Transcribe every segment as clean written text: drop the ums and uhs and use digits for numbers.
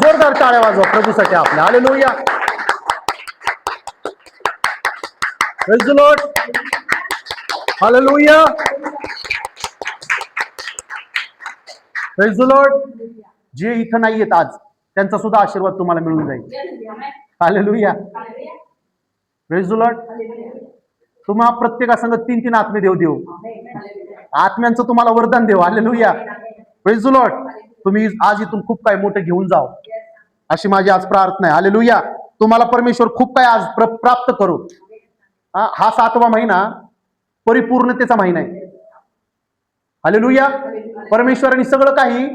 जोरदार टाळ्या वाजवा प्रभूसाठी आपल्या. Hallelujah. Praise the lord. Hallelujah. Praise the Lord. जे इथं नाहीयेत आज त्यांचा सुद्धा आशीर्वाद तुम्हाला मिळून जाईल. हालेलुया. Praise the Lord. तुम्हा प्रत्येकासंग 3-3 आत्मे देव आत्म्यांचं तुम्हाला वरदान देव. हालेलुया. Praise the Lord. तुम्ही आज इथून खूप काय मोठं घेऊन जाव अशी माझी आज प्रार्थना आहे. हालेलुया. तुम्हाला परमेश्वर खूप काय आज प्राप्त करू. हा 7वा महिना परिपूर्णतेचा महिना आहे. हालेलुया. परमेश्वराने सगळं काही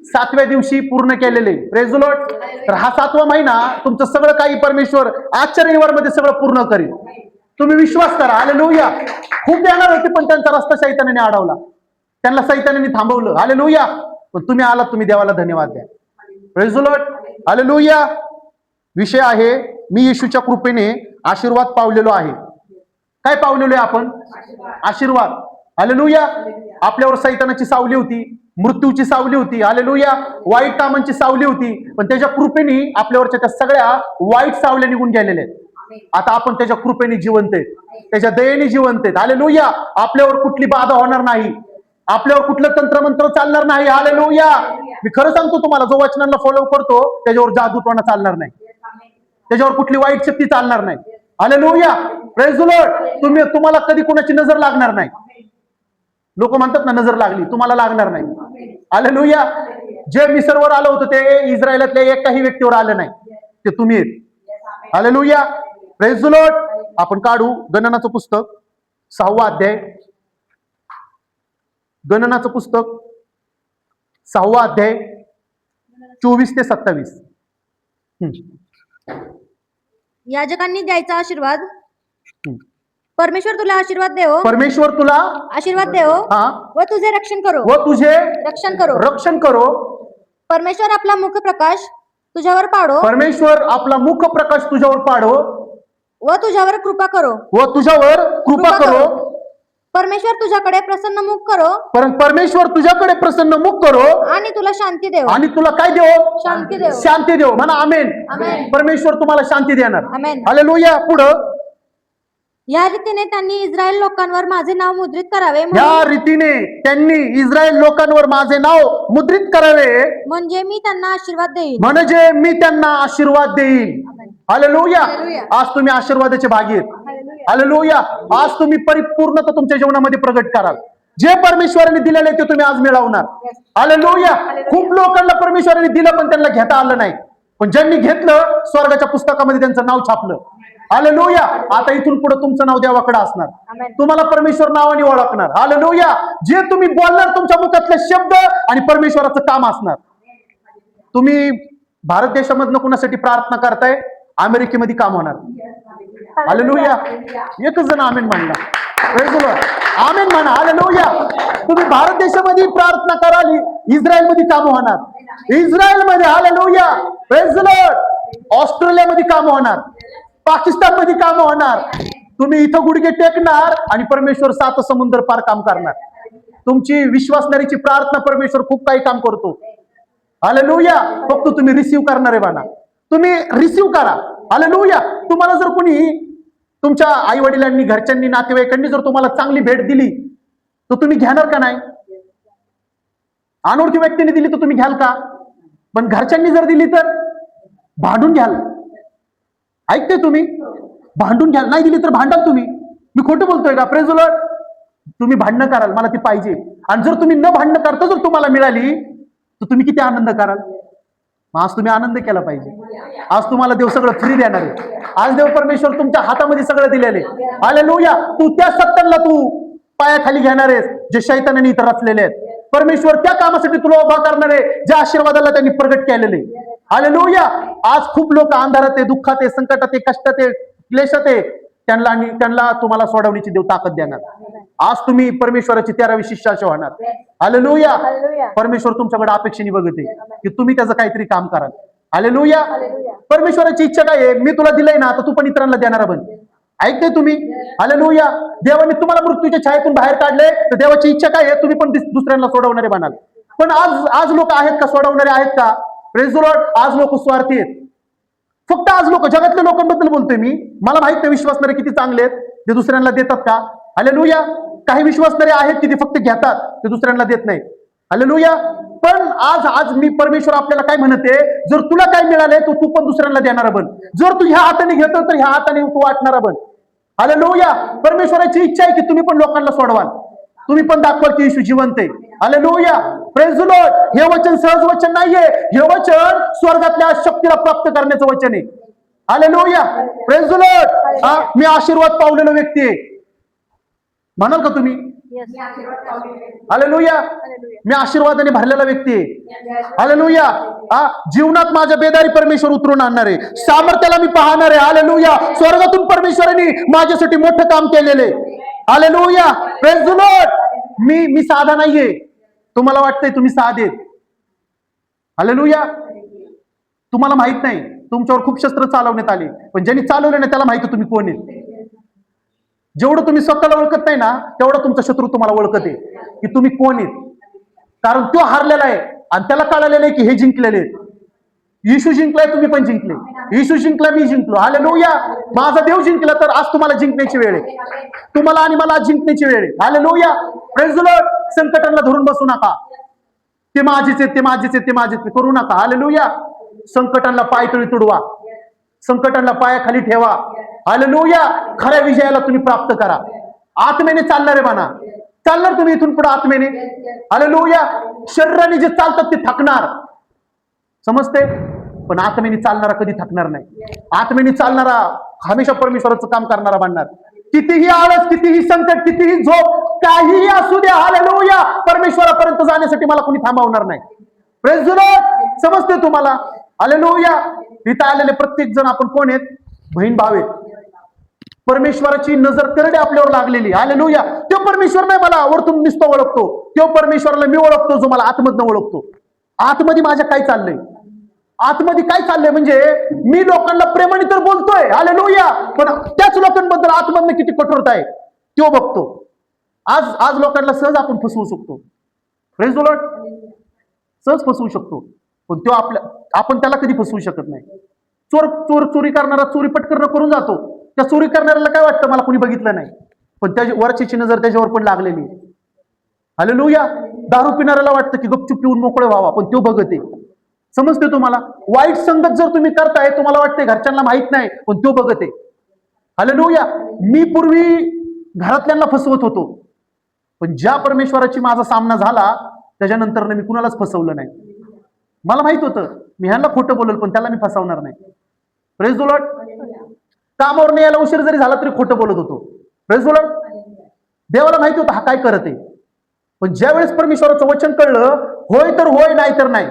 7व्या दिवशी पूर्ण केलेले. Praise the Lord. तर हा 7वा महिना तुमचं सगळं काही परमेश्वर आजच्या रविवारमध्ये सगळं पूर्ण करेल. तुम्ही विश्वास करा. हालेलुया. खूप देणार होते पण त्यांचा रस्ता शैतानाने अडवला, त्यांना शैतानाने थांबवलं. हालेलुया. पण तुम्ही आलात, तुम्ही देवाला धन्यवाद द्या. Praise the lord. हालेलुया. विषय आहे मी येशूच्या कृपेने आशीर्वाद पावलेलो आहे. काय पावलेलो आहे आपण? आशीर्वाद. हालेलुया. आपल्यावर शैतानाची सावली होती, मृत्यूची सावली होती. हालेलुया. वाईट कामांची सावली होती, पण त्याच्या कृपेने आपल्यावरच्या त्या सगळ्या वाईट सावल्या निघून गेलेल्या आहेत. आता आपण त्याच्या कृपेने जिवंत आहेत, त्याच्या दयेने जिवंत आहेत. हालेलुया. आपल्यावर कुठली बाधा होणार नाही, आपल्यावर कुठलं तंत्रमंत्र चालणार नाही. हालेलुया. मी खरं सांगतो तुम्हाला, जो वचनांना फॉलो करतो त्याच्यावर जादूटोणा चालणार नाही, त्याच्यावर कुठली वाईट शक्ती चालणार नाही. हालेलुया. Praise the Lord. तुम्हाला कधी कोणाची नजर लागणार नाही. लोक म्हणतात ना नजर लागली, तुम्हाला लागणार नाही. हालेलुया. जे मिसरवर आलं होतं ते इस्रायलातल्या एकाही व्यक्तीवर आलं नाही, ते तुम्ही आहेत. हालेलुया. Praise the Lord. आपण काढू गणनाचं पुस्तक 6वा अध्याय. गणनाचं पुस्तक 6वा अध्याय 24 ते 27. याजकांनी द्यायचा आशीर्वाद. परमेश्वर तुला आशीर्वाद देवो. परमेश्वर तुला आशीर्वाद देवो व तुझे रक्षण करो. व तुझे रक्षण करो. परमेश्वर आपला मुख प्रकाश तुझ्यावर पाडो. परमेश्वर आपला मुख प्रकाश तुझ्यावर पाडो व तुझ्यावर कृपा करो. परमेश्वर तुझ्याकडे प्रसन्न मुख करो. परमेश्वर तुझ्याकडे प्रसन्न मुख करो आणि तुला शांती देव. आणि तुला काय देव? शांती देव. शांती देव. म्हणा आमेन. परमेश्वर तुम्हाला शांती देणार. हालेलुया. पुढं या रीतीने त्यांनी इस्रायल लोकांवर माझे नाव मुद्रित करावे. या रीतीने त्यांनी इस्रायल लोकांवर माझे नाव मुद्रित करावे, म्हणजे मी त्यांना आशीर्वाद देईन. म्हणजे मी त्यांना आशीर्वाद देईन. हालेलुया. आज तुम्ही आशीर्वादाचे भागी आहेत. हालेलुया. आज तुम्ही परिपूर्णता तुमच्या जीवनामध्ये प्रगट कराल. जे परमेश्वराने दिलेले ते तुम्ही आज मिळवणार. हालेलुया. खूप लोकांना परमेश्वराने दिलं पण त्यांना घेता आलं नाही, पण ज्यांनी घेतलं स्वर्गाच्या पुस्तकामध्ये त्यांचं नाव छापलं. हालेलुया. आता इथून पुढे तुमचं नाव देवाकडे असणार, तुम्हाला परमेश्वर नावाने ओळखणार. हालेलुया. जे तुम्ही बोलणार तुमच्या मुखातले शब्द आणि परमेश्वराचं काम असणार. तुम्ही भारत देशामधनं कुणासाठी प्रार्थना करताय? अमेरिकेमध्ये काम होणार. हालेलुया. एकच जण आमेन म्हणला. आमेन म्हणा. हालेलुया. तुम्ही भारत देशामध्ये प्रार्थना कराल, इस्रायल मध्ये काम होणार. इस्रायल मध्ये. हालेलुया. Praise the Lord. ऑस्ट्रेलियामध्ये काम होणार, पाकिस्तान मध्ये काम होणार. तुम्ही इथं गुडघे टेकणार आणि परमेश्वर 7 समुद्र पार काम करणार. तुमची विश्वासणारीची प्रार्थना परमेश्वर खूप काही काम करतो. हालेलुया. फक्त तुम्ही रिसीव्ह करणार आहे बाणा. तुम्ही रिसीव्ह करा. हालेलुया. तुम्हाला जर कोणी तुमच्या आई वडिलांनी, घरच्यांनी, नातेवाईकांनी जर तुम्हाला चांगली भेट दिली तर तुम्ही घेणार का नाही? अनोळखी व्यक्तीने दिली तर तुम्ही घ्याल का? पण घरच्यांनी जर दिली तर भांडून घ्याल. ऐकते तुम्ही? भांडून घ्याल. नाही दिली तर भांडाल तुम्ही. मी खोटं बोलतोय का? Praise the Lord. तुम्ही भांडणं कराल, मला ती पाहिजे. आणि जर तुम्ही न भांडणं करता जर तुम्हाला मिळाली तर तुम्ही किती आनंद कराल? आज तुम्ही आनंद केला पाहिजे. आज तुम्हाला देव सगळं फ्री देणार आहे. आज देव परमेश्वर तुमच्या हातामध्ये सगळं दिलेले. हालेलुया. तू त्या सत्तांना तू पायाखाली घेणार आहेस जे शैतानाने इतर रचलेले आहेत. परमेश्वर त्या कामासाठी तुला उभा करणार आहे ज्या आशीर्वादाला त्यांनी प्रगट केलेले. हालेलुया. आज खूप लोक अंधारात आहे, दुःखात आहे, संकटात आहे, कष्टात आहे, क्लेशात आहे. त्यांना तुम्हाला सोडवण्याची देव ताकद देणार. आज तुम्ही परमेश्वराची 13वी शिष्याचे होणार. हालेलुया. परमेश्वर तुमच्याकडे अपेक्षेने बघते की तुम्ही त्याचं काहीतरी काम कराल. हालेलुया. परमेश्वराची इच्छा काय आहे? मी तुला दिलंय ना, तर तू पण इतरांना देणारा बन. ऐकते तुम्ही? हालेलुया. देवाने तुम्हाला मृत्यूच्या छायेतून बाहेर काढले, तर देवाची इच्छा काय आहे? तुम्ही पण दुसऱ्यांना सोडवणारे बनाल. पण आज लोक आहेत का? सोडवणारे आहेत का? Praise the lord. आज लोक स्वार्थी आहेत. फक्त आज लोक, जगातल्या लोकांबद्दल बोलतोय मी. मला माहित नाही विश्वासणारे किती चांगले आहेत, ते दुसऱ्यांना देतात का. हालेलुया. काही विश्वासणारे आहेत की ते फक्त घेतात, ते दुसऱ्यांना देत नाही. हालेलुया. पण आज आज मी परमेश्वर आपल्याला काय म्हणते, जर तुला काय मिळालंय तर तू पण दुसऱ्यांना देणारा बन. जर तू ह्या हाताने घेतो तर ह्या हाताने तू वाटणारा बन. हालेलुया. परमेश्वराची इच्छा आहे की तुम्ही पण लोकांना सोडवाल, तुम्ही पण दाखवाल की येशू जिवंत आहे. हालेलुया. Praise the Lord. हे वचन सहज वचन नाहीये, हे वचन स्वर्गातल्या शक्तीला प्राप्त करण्याचं वचन आहे. हालेलुया. Praise the lord. मी आशीर्वाद पावलेलो व्यक्ती आहे, म्हणाल का तुम्ही. हालेलुया. मी आशीर्वादाने भरलेला व्यक्ती आहे. हालेलुया. जीवनात माझ्या बेदारी परमेश्वर उतरून आणणार आहे, सामर्थ्याला मी पाहणार आहे. हालेलुया. स्वर्गातून परमेश्वरांनी माझ्यासाठी मोठं काम केलेले. हालेलुया. Praise the lord. मी साधा नाहीये, तुम्हाला वाटतंय तुम्ही साधे. हालेलुया. तुम्हाला माहित नाही, तुमच्यावर खूप शस्त्र चालवण्यात आले, पण ज्यांनी चालवले ना त्याला माहिती तुम्ही कोण आहे. जेवढं तुम्ही स्वतःला ओळखत नाही ना, तेवढा तुमचा शत्रू तुम्हाला ओळखत आहे की तुम्ही कोण आहेत. कारण तो हारलेला आहे आणि त्याला कळालेलं आहे की हे जिंकलेले आहेत. येशू जिंकलाय, तुम्ही पण जिंकले. येशू जिंकला, मी जिंकलो. हालेलुया. माझा देव जिंकला, तर आज तुम्हाला जिंकण्याची वेळ आहे. तुम्हाला आणि मला आज जिंकण्याची वेळ आहे. हालेलुया. Praise the Lord. संकटांना धरून बसू नका. ते माझेच आहेत, ते माझेच आहेत, ते माझेच करू नका. हालेलुया. संकटांना पायतळी तुडवा, संकटांना पायाखाली ठेवा. हालेलुया. खऱ्या विजयाला तुम्ही प्राप्त करा. आत्मेने चालणारे म्हणा, चालणार तुम्ही इथून पुढे आत्मेने. हालेलुया. शरीराने जे चालतात ते थकणार, समजते, पण आत्मेने चालणारा कधी थकणार नाही. आत्मेने चालणारा हमेशा परमेश्वराचं काम करणारा बनणार. कितीही आळस, कितीही संकट, कितीही झोप, काहीही असू द्या. हालेलुया. परमेश्वरापर्यंत जाण्यासाठी मला कोणी थांबवणार नाही. Praise the Lord. समजते तुम्हाला. हालेलुया. इथं आलेले प्रत्येक जण आपण कोण आहेत, बहीण भाव आहेत. परमेश्वराची नजर करडे आपल्यावर लागलेली. हालेलुया. तो परमेश्वर नाही मला वरतून नुसतं ओळखतो, तो परमेश्वराला मी ओळखतो जो मला आतमधनं ओळखतो. आतमध्ये माझ्या काय चाललंय, आतमध्ये काय चाललंय, म्हणजे मी लोकांना प्रेमाने तर बोलतोय. हालेलुया. पण त्याच लोकांबद्दल आतमधनं किती कठोरता आहे तो बघतो. आज आज लोकांना सहज आपण फसवू शकतो. Praise the Lord. सहज फसवू शकतो, पण तो आपण त्याला कधी फसवू शकत नाही. चोरी करणारा चोरी पटकन करून जातो. त्या चोरी करणाऱ्याला काय वाटतं, मला कोणी बघितलं नाही, पण त्याची वरची नजर त्याच्यावर पण लागलेली. हालेलुया. दारू पिणाऱ्याला वाटतं की गपचूप पिऊन मोकळे व्हावा, पण तो बघते. समजते तुम्हाला. वाईट संगत जर तुम्ही करताय, तुम्हाला वाटते घरच्यांना माहित नाही, पण तो बघते. हालेलुया. मी पूर्वी घरातल्यांना फसवत होतो, पण ज्या परमेश्वराची माझा सामना झाला त्याच्यानंतर मी कुणालाच फसवलं नाही. मला माहित होतं मी ह्यांना खोटं बोलेल, पण त्याला मी फसवणार नाही. Praise the Lord. कामावर नाही यायला उशीर जरी झाला तरी खोटं बोलत होतो. Praise the Lord. देवाला माहिती होतं हा काय करत आहे, पण ज्यावेळेस परमेश्वराचं वचन कळलं, होय तर होय, नाही तर नाही.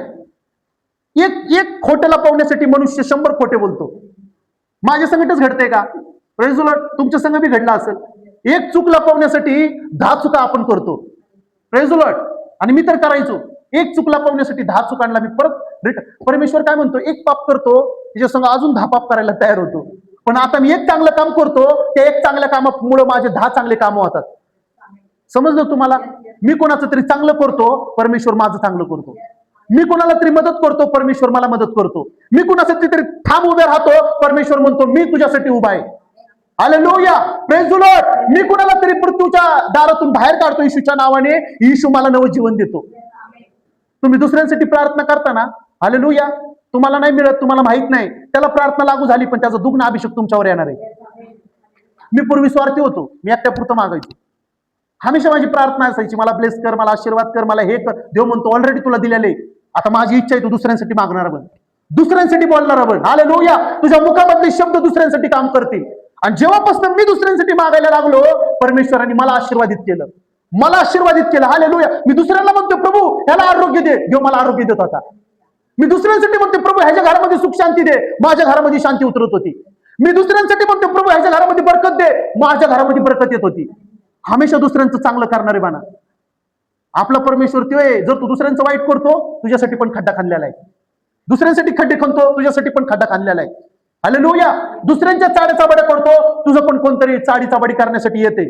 एक खोटं लपवण्यासाठी मनुष्य 100 खोटे बोलतो. माझ्या संगतच घडतंय का. Praise the Lord. तुमच्या संग बी घडलं असेल. एक चूक लपवण्यासाठी 10 चुका आपण करतो. Praise the lord. आणि मी तर करायचो. एक चूक लपवण्यासाठी 10 चुकांना मी परत परमेश्वर काय म्हणतो, एक पाप करतो त्याच्या संग अजून 10 पाप करायला तयार होतो. पण आता मी एक चांगलं काम करतो, त्या एक चांगल्या कामामुळे माझे 10 चांगले कामं होतात. समजलं तुम्हाला. मी कोणाचं तरी चांगलं करतो, परमेश्वर माझं चांगलं करतो. मी कोणाला तरी मदत करतो, परमेश्वर मला मदत करतो. मी कुणासाठी तरी ठाम उभे राहतो, परमेश्वर म्हणतो मी तुझ्यासाठी उभा आहे. हालेलुया. Praise the lord. मी कुणाला तरी मृत्यूच्या दारातून बाहेर काढतो येशूच्या नावाने, येशू मला नवं जीवन देतो. तुम्ही दुसऱ्यांसाठी प्रार्थना करताना, हालेलुया, तुम्हाला नाही मिळत, तुम्हाला माहित नाही, त्याला प्रार्थना लागू झाली, पण त्याचा दुग्न अभिषेक तुमच्यावर येणार आहे. मी पूर्वी स्वार्थी होतो, मी एकट्यापुरतं मागायचो. हमेशा माझी प्रार्थना असायची, मला ब्लेस कर, मला आशीर्वाद कर, मला हे कर. देव म्हणतो ऑलरेडी तुला दिलेले, आता माझी इच्छा आहे तू दुसऱ्यांसाठी मागणारा बन, दुसऱ्यांसाठी बोलणारा बन. हालेलुया. तुझ्या मुखामधले शब्द दुसऱ्यांसाठी काम करतील. आणि जेव्हापासून मी दुसऱ्यांसाठी मागायला लागलो, परमेश्वराने मला आशीर्वादित केलं, मला आशीर्वादित केलं. हालेलुया. मी दुसऱ्यांना म्हणतो प्रभू ह्याला आरोग्य दे, देव मला आरोग्य देत होता. मी दुसऱ्यांसाठी म्हणतो प्रभू ह्याच्या घरामध्ये सुख शांती दे, माझ्या घरामध्ये शांती उतरत होती. मी दुसऱ्यांसाठी म्हणतो प्रभू ह्याच्या घरामध्ये बरकत दे, माझ्या घरामध्ये बरकत येत होती. हमेशा दुसऱ्यांचं चांगलं करणारे बाना आपला परमेश्वर तो आहे. जर तू दुसऱ्यांचं वाईट करतो, तुझ्यासाठी पण खड्डा खाल्लेला आहे. दुसऱ्यांसाठी खड्डे खणतो, तुझ्यासाठी पण खड्डा खाल्लेला आहे. हालेलुया. दुसऱ्यांच्या चाडीचाबड्या करतो, तुझं पण कोणतरी चाडीचाबडी करण्यासाठी येते.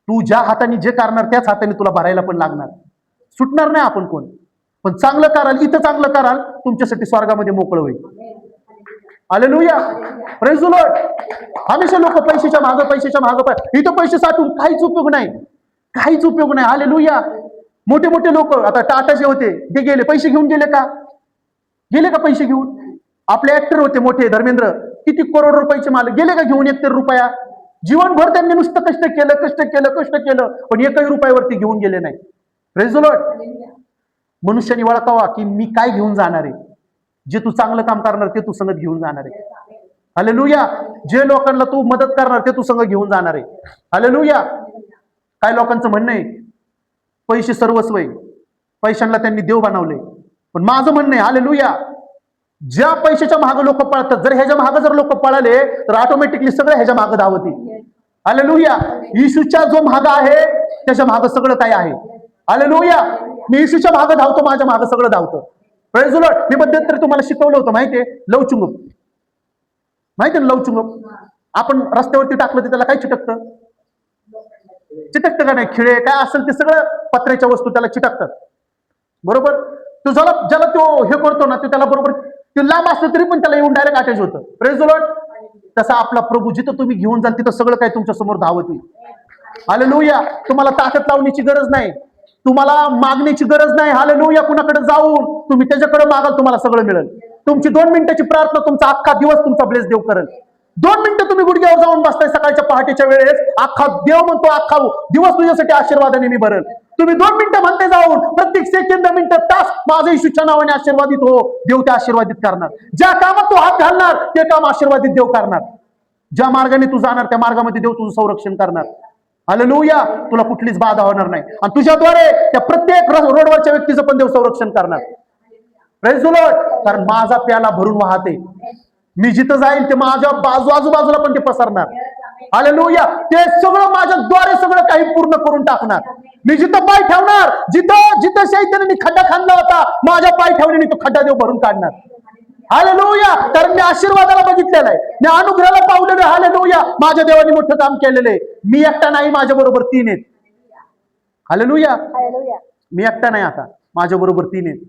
तू ज्या हाताने जे करणार त्याच हाताने तुला भरायला पण लागणार. सुटणार नाही आपण कोण. पण चांगलं कराल, इथं चांगलं कराल, तुमच्यासाठी स्वर्गामध्ये मोकळं होईल. Hallelujah, praise the Lord. हमेशा लोक पैशाच्या मागं इथं पैसे साठवून काहीच उपयोग नाही, काहीच उपयोग नाही. हालेलुया. मोठे मोठे लोक, आता टाटाचे होते, ते गेले, पैसे घेऊन गेले का? गेले का पैसे घेऊन? आपले ऍक्टर होते मोठे, धर्मेंद्र, किती करोड रुपयाचे मालक, गेले का घेऊन 1 रुपया? जीवनभर त्यांनी नुसतं कष्ट केलं, पण 1 रुपयावरती घेऊन गेले नाही. Praise the Lord. मनुष्याने ओळखावा की मी काय घेऊन जाणार आहे. जे तू चांगलं काम करणार ते तू संगत घेऊन जाणार आहे. हालेलुया. जे लोकांना तू मदत करणार ते तू संग घेऊन जाणार आहे. हालेलुया. काय लोकांचं म्हणणं आहे, पैसे सर्वस्व आहे, पैशांना त्यांनी देव बनवले. पण माझं म्हणणं आहे, हालेलुया, ज्या पैशाच्या मागे लोक पळतात, जर ह्याच्या मागे जर लोक पळाले तर ऑटोमॅटिकली सगळं ह्याच्या मागे धावतील. हालेलुया. येशूच्या जो माग आहे त्याच्या मागे सगळं काय आहे. हालेलुया. मी येशूच्या मागे धावतो, माझ्या मागे सगळं धावतं. Praise the lord. मी मध्यंतरी तुम्हाला शिकवलं होतं माहितीये, लवचुंगप. माहिती ना लवचुंगप? आपण रस्त्यावरती टाकलं तर त्याला काय चिटकतं? चिटकतं का नाही? खिळे काय असेल ते सगळं पत्र्याच्या वस्तू त्याला चिटकतात, बरोबर? तो ज्याला तो हे करतो ना, तो त्याला बरोबर, ते लांब असलं तरी पण त्याला येऊन डायरेक्ट अटॅच होतं. Praise the Lord. तसा आपला प्रभू जिथं तुम्ही घेऊन जाल तिथं सगळं काय तुमच्या समोर धावत येईल. हालेलुया. तुम्हाला ताकद लावण्याची गरज नाही, तुम्हाला मागण्याची गरज नाही. हालेलुया. कुणाकडे जाऊन तुम्ही त्याच्याकडे मागाल, तुम्हाला सगळं मिळेल. तुमची 2 मिनिटाची प्रार्थना तुमचा अख्खा दिवस तुमचा ब्लेस देव करेल. 2 मिनिटं तुम्ही गुडघ्यावर जाऊन बसताय सकाळच्या पहाटेच्या वेळेस, अख्खा देव म्हणतो अख्खा दिवस तुझ्यासाठी आशीर्वादाने मी भरेल. तुम्ही 2 मिनिटं म्हणते जाऊन, प्रत्येक सेकंद, मिनिट, तास माझ्या येशूच्या नावाने आशीर्वादित हो. देव ते आशीर्वादित करणार. ज्या कामात तू हात घालणार ते काम आशीर्वादित देव करणार. ज्या मार्गाने तू जाणार त्या मार्गामध्ये देव तुझं संरक्षण करणार. हालेलुया. तुला कुठलीच बाधा होणार नाही आणि तुझ्याद्वारे त्या प्रत्येक रोडवरच्या व्यक्तीचं पण देव संरक्षण करणार. Praise the Lord. कारण माझा प्याला भरून वाहते, मी जिथं जाईल ते माझ्या आजूबाजूला पण ते पसरणार. हालेलुया. ते सगळं माझ्याद्वारे सगळं काही पूर्ण करून टाकणार. मी जिथं पाय ठेवणार, जिथं शैतानाने खड्डा खाल्ला होता, माझ्या पाय ठेवण्याने तो खड्डा देव भरून काढणार. हालेलुया. कारण मी आशीर्वादाला बघितलेला आहे, मी अनुग्रहाला पावलेलं आहे. हालेलुया. माझ्या देवाने मोठं काम केलेलं आहे. मी एकटा नाही, माझ्या बरोबर 3 आहेत. हालेलुया. मी एकटा नाही, आता माझ्या बरोबर 3 आहेत.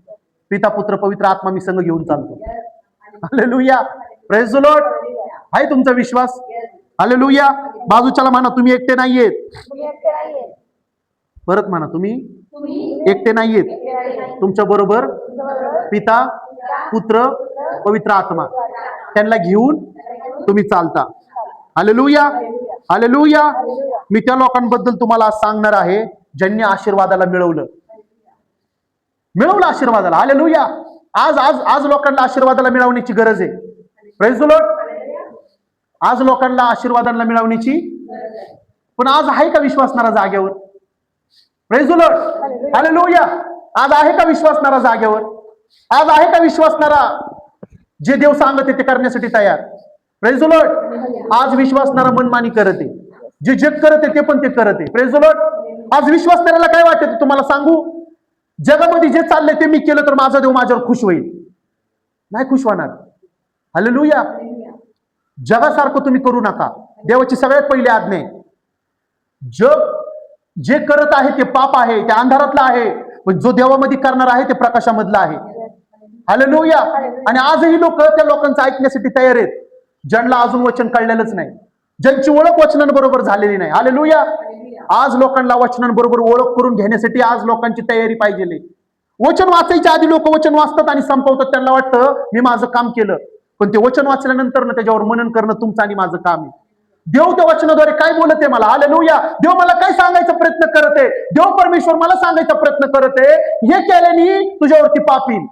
पिता, पुत्र, पवित्र आत्मा मी संग घेऊन चालतो. हालेलुया. Praise the Lord. आहे तुमचा विश्वास? हालेलुया. बाजूच्याला म्हणा तुम्ही एकटे नाहीयेत. परत म्हणा तुम्ही एकटे नाहीयेत. तुमच्या बरोबर पिता, पुत्र, पवित्र आत्मा, त्यांना घेऊन तुम्ही चालता. हालेलुया. हालेलुया. मी त्या लोकांबद्दल तुम्हाला सांगणार आहे ज्यांनी आशीर्वादाला मिळवलं आशीर्वादाला. हालेलुया. आज लोकांना आशीर्वादाला मिळवण्याची गरज आहे. Praise the lord. आज लोकांना आशीर्वादाला मिळवण्याची, पण आज आहे का विश्वासणारा जागेवर? Praise the lord. हालेलुया. आज आहे का विश्वासणारा जागेवर? आज आहे का विश्वासणारा जे देव सांगते ते करण्यासाठी तयार? Praise the lord. आज विश्वासणारा मनमानी करत आहे, जे जग करत आहे ते पण ते करत आहे. Praise the lord. आज विश्वासणाऱ्याला काय वाटतं तुम्हाला सांगू? जगामध्ये जे चाललंय ते मी केलं तर माझा देव माझ्यावर खुश होईल. नाही खुश होणार. हालेलुया. जगासारखं तुम्ही करू नका. देवाची सगळ्यात पहिली आज्ञा आहे. जग जे करत आहे ते पाप आहे, ते अंधारातलं आहे, पण जो देवामध्ये करणार आहे ते प्रकाशामधला आहे. हालेलुया. आणि आजही लोक त्या लोकांचं ऐकण्यासाठी तयार आहेत ज्यांना अजून वचन कळलेलंच नाही, ज्यांची ओळख वचनांबरोबर झालेली नाही. हालेलुया. आज लोकांना वचनांबरोबर ओळख करून घेण्यासाठी आज लोकांची तयारी पाहिजे. वचन वाचायच्या आधी लोक वचन वाचतात आणि संपवतात. त्यांना वाटतं मी माझं काम केलं, पण ते वचन वाचल्यानंतर ना त्याच्यावर मनन करणं तुमचं आणि माझं काम आहे. देव त्या वचनाद्वारे काय बोलत आहे मला? हालेलुया. देव मला काय सांगायचा प्रयत्न करत आहे? देव परमेश्वर मला सांगायचा प्रयत्न करत आहे, हे केल्याने तुझ्यावरती पाप येईल,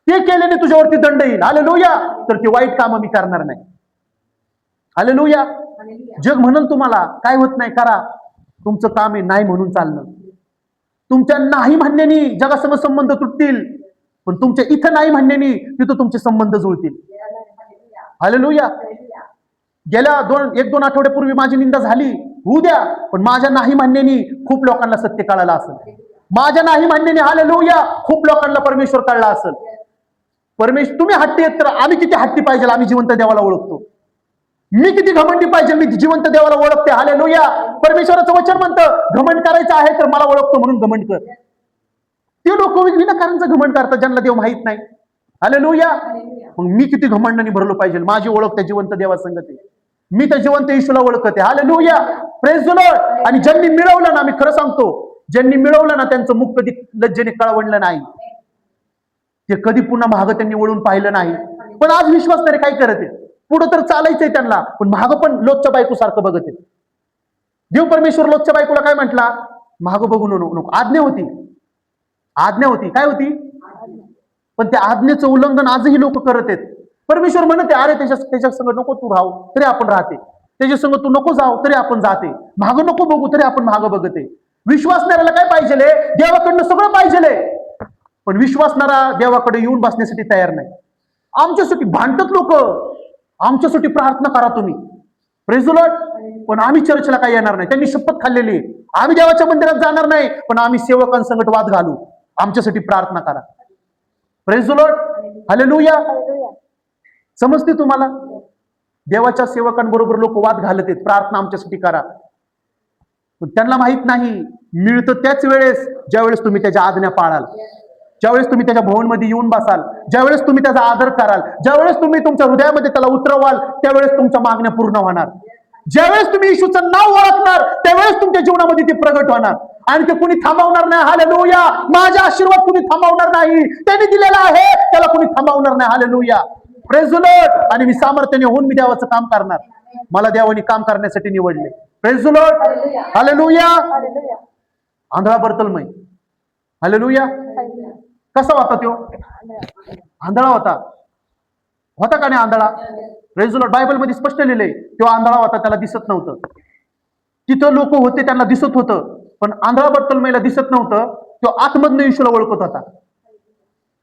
ते केल्याने तुझ्यावरती दंड येईल. हालेलुया. तर ते वाईट काम मी करणार नाही. हालेलुया. जग म्हणल तुम्हाला काय होत नाही करा, तुमचं काम आहे नाही म्हणून चालणं. तुमच्या नाही म्हणण्याने जगासंग संबंध तुटतील, पण तुमच्या इथं नाही म्हणण्याने तिथं तुमचे संबंध जुळतील. हालेलुया. गेल्या 1-2 आठवड्यापूर्वी माझी निंदा झाली, होऊ द्या, पण माझ्या नाही म्हणण्याने खूप लोकांना सत्य कळालं असेल. माझ्या नाही म्हणण्याने हालेलुया खूप लोकांना परमेश्वर कळला असेल. परमेश्वर तुम्ही हट्टी आहेत तर आम्ही किती हट्टी पाहिजे, आम्ही जिवंत देवाला ओळखतो. मी किती घमंडी पाहिजे, मी जिवंत देवाला ओळखते. हालेलुया. परमेश्वराचं वचन म्हणतं घमंड करायचं आहे तर मला ओळखतो म्हणून घमंड कर. ते लोक विनाकारणचा घमंड करतात ज्यांना देव माहित नाही. हालेलुया. मग मी किती घमंडाने भरलो पाहिजे. माझी ओळख त्या जिवंत देवासंगत आहे. मी त्या जिवंत येशूला ओळखते. हालेलुया. Praise the lord. आणि ज्यांनी मिळवलं ना, मी खरं सांगतो, ज्यांनी मिळवलं ना त्यांचं मुख कधी लज्जेने कळवळलं नाही. ते कधी पुन्हा महाग त्यांनी वळून पाहिलं नाही. पण आज विश्वासणारे काय करत आहेत, पुढं तर चालायचंय त्यांना, पण महाग पण लोकच्या बायको सारखं बघत आहेत. देव परमेश्वर लोकच्या बायकोला काय म्हटला, महाग बघू नको. आज्ञा होती, आज्ञा होती. काय होती? पण त्या आज्ञेचं उल्लंघन आजही लोक करत आहेत. परमेश्वर म्हणते, अरे त्याच्या संग नको तू राहू, तरी आपण राहते. त्याच्या संग तू नको जाऊ, तरी आपण जाते. महाग नको बघू, तरी आपण महाग बघते. विश्वासणाऱ्याला काय पाहिजे? देवाकडनं सगळं पाहिजे, पण विश्वासणारा देवाकडे येऊन बसण्यासाठी तयार नाही. आमच्यासाठी भांडतात लोक, आमच्यासाठी प्रार्थना करा तुम्ही, प्रेज द लॉर्ड. पण आम्ही चर्चला काय येणार नाही. त्यांनी शपथ खाल्लेली, आम्ही देवाच्या मंदिरात जाणार नाही, पण आम्ही सेवकांसंगत वाद घालू, आमच्यासाठी प्रार्थना करा. Praise the lord. हालेलुया. समजते तुम्हाला? देवाच्या सेवकांबरोबर लोक वाद घालत आहेत, प्रार्थना आमच्यासाठी करा. पण त्यांना माहित नाही, मिळतं त्याच वेळेस ज्यावेळेस तुम्ही त्याच्या आज्ञा पाळाल, ज्यावेळेस तुम्ही त्याच्या भवनमध्ये येऊन बसाल, ज्यावेळेस तुम्ही त्याचा आदर कराल, ज्यावेळेस तुम्ही तुमच्या हृदयामध्ये त्याला उतरवाल, त्यावेळेस तुमच्या मागण्या पूर्ण होणार. ज्यावेळेस तुम्ही येशूचं नाव ओळखणार, त्यावेळेस तुमच्या जीवनामध्ये ते प्रगट होणार आणि ते कुणी थांबवणार नाही. हालेलुया. माझा आशीर्वाद कुणी थांबवणार नाही. त्यांनी दिलेला आहे, त्याला कुणी थांबवणार नाही. हालेलुया. Praise the lord. आणि मी सामर्थ्याने होऊन मी देवाचं काम करणार. मला देवाने काम करण्यासाठी निवडले. Praise the lord. हालेलुया. आंधळा बर्तलमय. हालेलुया. कसा होता तो? आंधळा होता का नाही आंधळा? Praise the Lord. बायबल मध्ये स्पष्ट लिहिलंय, तो आंधळा होता, त्याला दिसत नव्हतं. तिथं लोक होते, त्यांना दिसत होतं, पण आंधळा बर्तलमयला दिसत नव्हतं. तो आतमधनं येशूला ओळखत होता.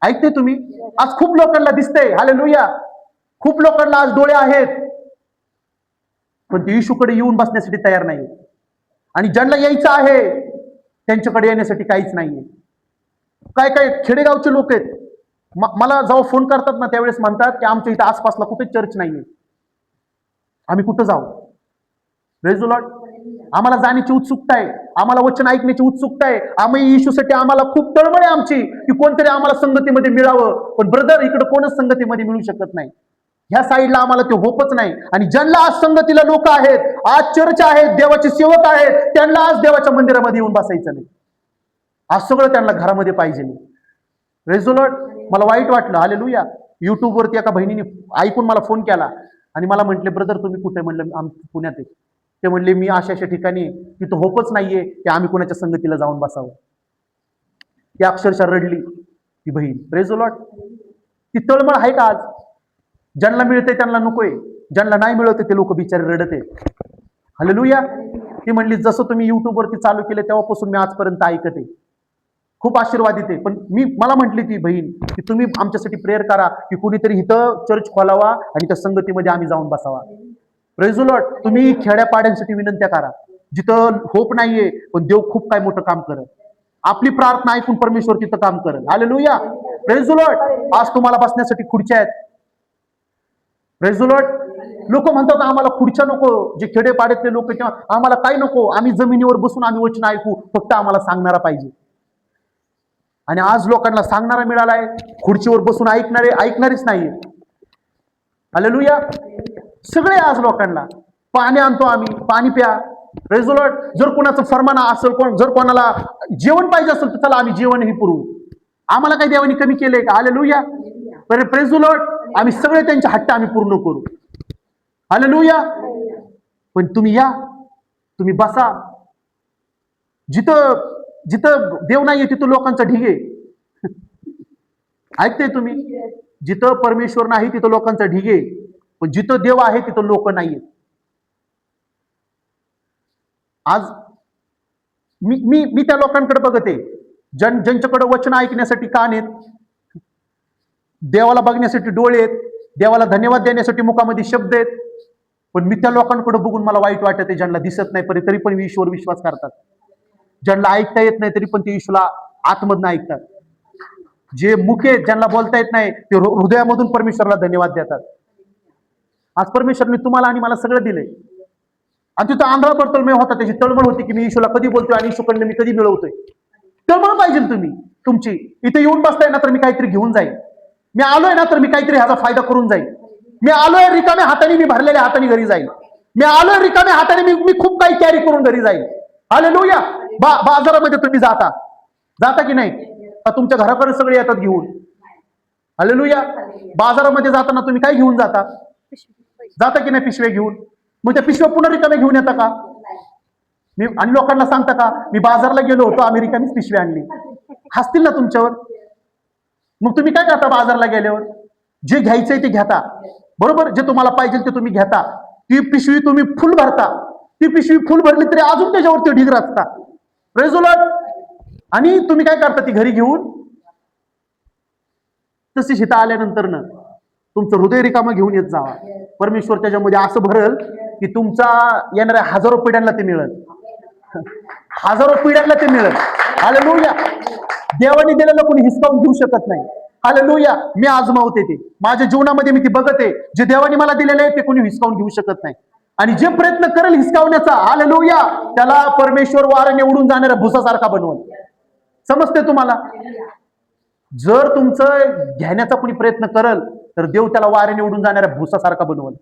ऐकते तुम्ही? आज खूप लोकांना दिसतंय. हालेलुया. खूप लोकांना आज डोळे आहेत, पण ते येशूकडे येऊन बसण्यासाठी तयार नाही. आणि ज्यांना यायचं आहे त्यांच्याकडे येण्यासाठी काहीच नाहीये. काय काय खेडेगावचे लोक आहेत, मला जेव्हा फोन करतात ना, त्यावेळेस म्हणतात की आमच्या इथं आसपासला कुठे चर्च नाहीये, आम्ही कुठं जाऊ? Praise the Lord. आम्हाला जाण्याची उत्सुकता आहे, आम्हाला वचन ऐकण्याची उत्सुकता आहे. आम्ही येशूसाठी आम्हाला खूप तळमळ आहे आमची, की कोणतरी आम्हाला संगतीमध्ये मिळावं. पण ब्रदर, इकडे कोणच संगतीमध्ये मिळू शकत नाही. ह्या साईडला आम्हाला ते होपच नाही. आणि ज्यांना आज संगतीला लोक आहेत, आज चर्च आहेत, देवाचे सेवक आहेत, त्यांना आज देवाच्या मंदिरामध्ये येऊन बसायचं नाही. आज सगळं त्यांना घरामध्ये पाहिजे. Praise the Lord. मला वाईट वाटलं. हालेलुया. युट्यूब वरती एका बहिणीने ऐकून मला फोन केला आणि मला म्हटले, ब्रदर तुम्ही कुठे? म्हणलं आम्ही पुण्यात आहे. ते म्हणले, मी अशा ठिकाणी तिथं होपच नाहीये की आम्ही कोणाच्या संगतीला जाऊन बसावं. ती अक्षरशः रडली ती बहीण. Praise the Lord. ती तळमळ आहे का आज? ज्यांना मिळते त्यांना नकोय, ज्यांना नाही मिळते ते लोक बिचारे रडते. हालेलुया. ती म्हणली, जसं तुम्ही युट्यूब वरती चालू केलं तेव्हापासून मी आजपर्यंत ऐकते, खूप आशीर्वादित आहे. पण मला म्हटली ती बहीण की तुम्ही आमच्यासाठी प्रेयर करा की कुणीतरी इथं चर्च खोलावा आणि त्या संगतीमध्ये आम्ही जाऊन बसावा. Praise the Lord. तुम्ही खेड्यापाड्यांसाठी विनंत्या करा, जिथं होप नाहीये, पण देव खूप काय मोठं काम करत. आपली प्रार्थना ऐकून परमेश्वर तिथं काम करत. हालेलुया. Praise the lord. आज तुम्हाला बसण्यासाठी खुर्च्या आहेत. Praise the Lord. लोक म्हणतात आम्हाला खुर्च्या नको, जे खेडेपाड्यातले लोक किंवा आम्हाला काय नको, आम्ही जमिनीवर बसून आम्ही वचन ऐकू, फक्त आम्हाला सांगणारा पाहिजे. आणि आज लोकांना सांगणारा मिळालाय, खुर्चीवर बसून ऐकणारीच नाहीये. हालेलुया. सगळे आज लोकांना पाणी आणतो आम्ही, पाणी प्या. Praise the Lord. जर कोणाचं फरमाना असेल, जर कोणाला जेवण पाहिजे असेल तर चला आम्ही जेवणही पुरवू. आम्हाला काही देवानी कमी केलंय का? हालेलुया. Praise the Lord. आम्ही सगळे त्यांचे हट्ट आम्ही पूर्ण करू. हालेलुया. पण तुम्ही या, तुम्ही बसा. जिथं देव नाहीये तिथं लोकांचा ढिग आहे. ऐकते तुम्ही? जिथं परमेश्वर नाही तिथं लोकांचा ढिग आहे, पण जिथं देव आहे तिथं लोक नाहीये. आज मी त्या लोकांकडे बघते ज्यांच्याकडे वचन ऐकण्यासाठी कान आहेत, देवाला बघण्यासाठी डोळे आहेत, देवाला धन्यवाद देण्यासाठी मुखामध्ये शब्द आहेत. पण मी त्या लोकांकडे बघून मला वाईट वाटत, ज्यांना दिसत नाही तरी पण ईश्वर विश्वास करतात, ज्यांना ऐकता येत नाही तरी पण ते ईश्वरला आतमधून ऐकतात, जे मुख आहेत ज्यांना बोलता येत नाही ते हृदयामधून परमेश्वरला धन्यवाद देतात. आज परमेश्वरने तुम्हाला आणि मला सगळं दिलंय. आणि तिथं आंधळा बर्तलमय होता, त्याची तळमळ होती की मी ईश्वरला कधी बोलतोय आणि ईश्वरकडनं मी कधी मिळवतोय. तळमळ पाहिजे तुम्ही. तुमची. इथे येऊन बसताय ना तर मी काहीतरी घेऊन जाईल. मी आलोय ना तर मी काहीतरी ह्याचा फायदा करून जाईल. मी आलोय रिकाम्या हाताने, मी भरलेल्या हाताने घरी जाईल. मी आलोय रिकाम्या हाताने, मी खूप काही कॅरी करून घरी जाईल. हालेलुया. बाजारामध्ये तुम्ही जाता की नाही? का तुमच्या घराकडे सगळे येतात घेऊन? हालेलुया. बाजारामध्ये जाताना तुम्ही काय घेऊन जाता की नाही? पिशव्या घेऊन. मग त्या पिशव्या पुन्हा रिकाम्या घेऊन येता का? मी आणि लोकांना सांगता का मी बाजारला गेलो होतो, अमेरिकानीच पिशवी आणली? हसतील ना तुमच्यावर. मग तुम्ही काय करता बाजारला गेल्यावर? जे घ्यायचंय ते घेता, बरोबर. जे तुम्हाला पाहिजे ते तुम्ही घेता. ती पिशवी तुम्ही फुल भरता. ती पिशवी फुल भरली तरी अजून त्याच्यावरती ढीग रचता. Praise the lord. आणि तुम्ही काय करता? ती घरी घेऊन तशी शिता आल्यानंतर न तुमचं हृदय रिकामं घेऊन येत जावा. परमेश्वर त्याच्यामध्ये असं भरल की तुमचा येणाऱ्या हजारो पिढ्यांना ते मिळेल. हजारो पिढ्यांना ते मिळेल. हालेलुया. देवाने दिलेलं कोणी हिसकावून घेऊ शकत नाही. हालेलुया. मी आजमावते ते माझ्या जीवनामध्ये, मी ते बघते. जे देवाने मला दिलेलं आहे ते कोणी हिसकावून घेऊ शकत नाही. आणि जे प्रयत्न करेल हिसकावण्याचा, हालेलुया, त्याला परमेश्वर वाऱ्याने उडून जाणाऱ्या भुसासारखा बनवल. समजते तुम्हाला? जर तुमचं घेण्याचा कोणी प्रयत्न करल तर देव त्याला वाऱ्याने उडून जाणाऱ्या भुसासारखा बनवल.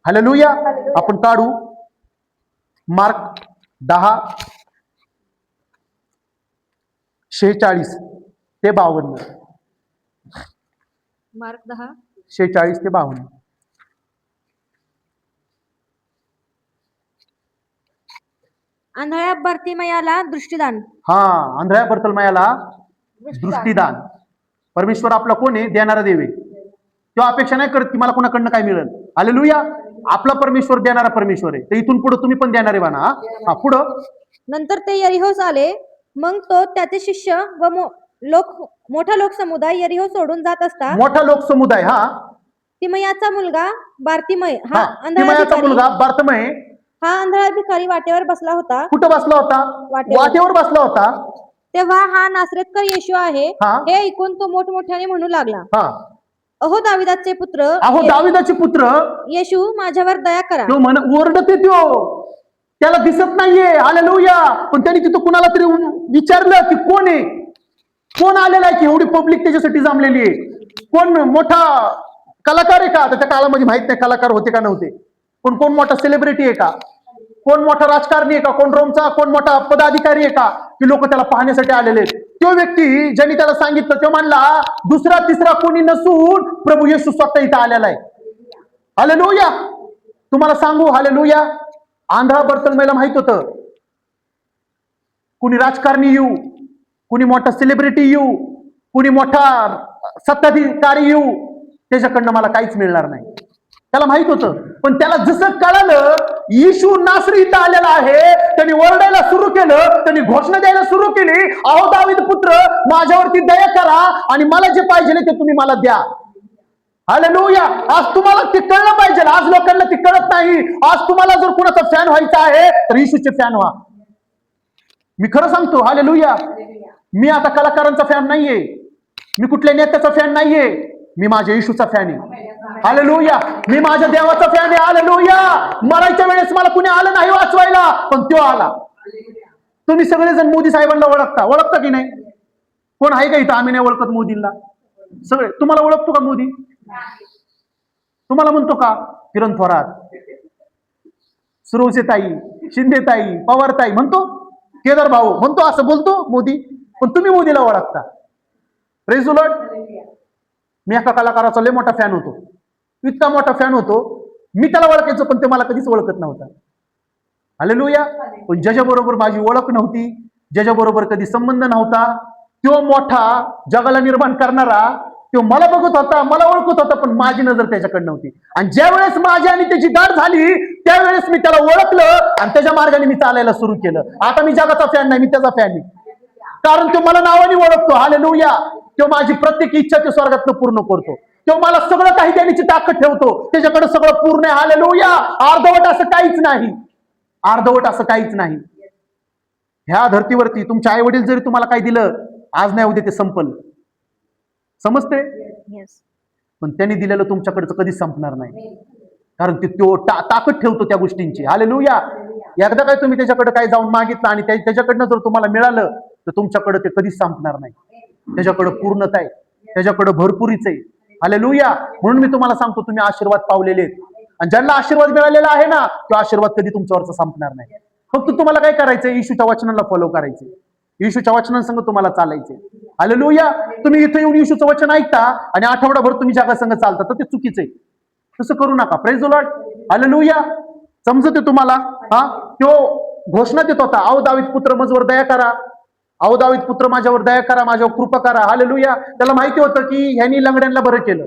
हालेलुया. आपण काढू मार्क 10:46 ते 52. मार्क 10. 46 ते 52. आंधळ्या बार्तिमेयाला दृष्टीदान. हा, आंधळ्या बर्तलमयाला दृष्टीदान. परमेश्वर आपला कोण आहे? देणारा देव आहे. तो अपेक्षा नाही करत की मला कोणाकडनं काय मिळेल. हालेलुया. आपला परमेश्वर देणारा परमेश्वर आहे. तर इथून पुढे तुम्ही पण देणारे बना. हा, पुढं. नंतर ते यरिहोस आले. मग तो त्याचे शिष्य व मोठा लोकसमुदाय यरिहो सोडून जात असता. मोठा लोकसमुदाय. हा, तिमयाचा मुलगा बार्तिमय हा, तिमयाचा मुलगा बार्तिमय हा आंधळा भिकारी वाटेवर बसला होता. कुठं बसला होता? वाटेवर बसला होता. तेव्हा हा नासरेतकर येशू आहे हा. हे ऐकून तो मोठमोठ्याने म्हणू लागला, हा, अहो दाविदाचे पुत्र, अहो दाविदाचे पुत्र, येशू माझ्यावर दया करा. तो ओरडते. त्याला दिसत नाहीये. हालेलुया. पण त्यांनी तिथं कुणाला तरी विचारलं की कोण आहे, कोण आलेला आहे, की एवढी पब्लिक त्याच्यासाठी जमलेली आहे. कोण मोठा कलाकार आहे का? त्या काळामध्ये माहित नाही कलाकार होते का नव्हते. पण कोण मोठा सेलिब्रिटी आहे का? कोण मोठा राजकारणी आहे का? कोण रोमचा कोण मोठा पदाधिकारी आहे का? की लोक त्याला पाहण्यासाठी आलेले आहेत. तो व्यक्ती ज्यांनी त्याला सांगितलं तो म्हणला दुसरा तिसरा कोणी नसून प्रभू येशू स्वतः इथं आलेला आहे. हालेलुया. तुम्हाला सांगू, हालेलुया, आंधळा बर्तलमयला माहित होतं कुणी राजकारणी येऊ, कुणी मोठा सेलिब्रिटी येऊ, कुणी मोठा सत्ताधिकारी येऊ, त्याच्याकडनं मला काहीच मिळणार नाही. त्याला माहित होतं. पण त्याला जसं कळालं येशू नासरी इथं आलेला आहे, त्यांनी ओरडायला सुरू केलं, त्यांनी घोषणा द्यायला सुरू केली, अहो दावीद पुत्र, माझ्यावरती दया करा आणि मला जे पाहिजे ते तुम्ही मला द्या. हालेलुया. आज तुम्हाला ते कळलं पाहिजे. आज लोकांना ते कळत नाही. आज तुम्हाला जर कुणाचा फॅन व्हायचा आहे तर येशूचे फॅन व्हा. मी खरं सांगतो. हालेलुया. मी आता कलाकारांचा फॅन नाहीये, मी कुठल्या नेत्याचा फॅन नाहीये, मी माझ्या येशूचा फॅन आहे. हालेलुया. मी माझ्या देवाचा फॅन आहे. हालेलुया. मरायच्या वेळेस मला कुणी आलं नाही वाचवायला, पण तो आला. तुम्ही सगळेजण मोदी साहेबांना ओळखता की नाही? कोण आहे का इथं आम्ही नाही ओळखत मोदींना? सगळे. तुम्हाला ओळखतो का मोदी? तुम्हाला म्हणतो का किरण थोरात, सुरवसेताई, शिंदेताई, पवारताई म्हणतो, केदार भाऊ म्हणतो, असं बोलतो मोदी. पण तुम्ही मोदीला ओळखता. Praise the lord. मी एका कलाकाराचा लय मोठा फॅन होतो, इतका मोठा फॅन होतो, मी त्याला ओळखायचो पण ते मला कधीच ओळखत नव्हता. हालेलुया. पण ज्याच्याबरोबर माझी ओळख नव्हती, ज्याच्याबरोबर कधी संबंध नव्हता, तो मोठा जगाला निर्माण करणारा, तो मला बघत होता, मला ओळखत होता, पण माझी नजर त्याच्याकडे नव्हती. आणि ज्या वेळेस माझी आणि त्याची गाठ झाली त्यावेळेस मी त्याला ओळखलं आणि त्याच्या मार्गाने मी चालायला सुरू केलं. आता मी जगाचा फॅन नाही, मी त्याचा फॅन आहे. कारण तो मला नावाने ओळखतो. हालेलुया. तो माझी प्रत्येक इच्छा ते स्वर्गातनं पूर्ण करतो. तो मला सगळं काही देण्याची ताकद ठेवतो. त्याच्याकडे सगळं पूर्ण आहे. हालेलुया. अर्धवट असं काहीच नाही. अर्धवट असं काहीच नाही. ह्या धर्तीवरती तुमचे आई वडील जरी तुम्हाला काही दिलं, आज नाही उद्या ते संपल. समजते? पण त्यांनी दिलेलं तुमच्याकडचं कधीच संपणार नाही. कारण तो ताकद ठेवतो त्या गोष्टींची. हालेलुया. एकदा काय तुम्ही त्याच्याकडे काय जाऊन मागितलं आणि त्याच्याकडनं जर तुम्हाला मिळालं तर तुमच्याकडे ते कधीच संपणार नाही. त्याच्याकडे पूर्णता आहे, त्याच्याकडे भरपुरीच आहे. हालेलुया. म्हणून मी तुम्हाला सांगतो, तुम्ही आशीर्वाद पावलेले आहेत. आणि ज्यांना आशीर्वाद मिळालेला आहे ना, तो आशीर्वाद कधी तुमच्यावरचा संपणार नाही. फक्त तुम्हाला काय करायचंय? येशूच्या वचनाला फॉलो करायचंय, येशूच्या वचनांसंग तुम्हाला चालायचंय. हालेलुया. तुम्ही इथे येऊन येशूचं वचन ऐकता आणि आठवडाभर तुम्ही जगासंग चालता, तर ते चुकीचं आहे. तसं करू नका. Praise the lord. हालेलुया. समजते तुम्हाला? हा, तो घोषणा देत होता, अहो दावीद पुत्र माझ्यावर दया करा, अहो दावीद पुत्र माझ्यावर दया करा, माझ्यावर कृपा करा. हालेलुया. त्याला माहिती होतं की ह्यांनी लंगड्यांना बरं केलं,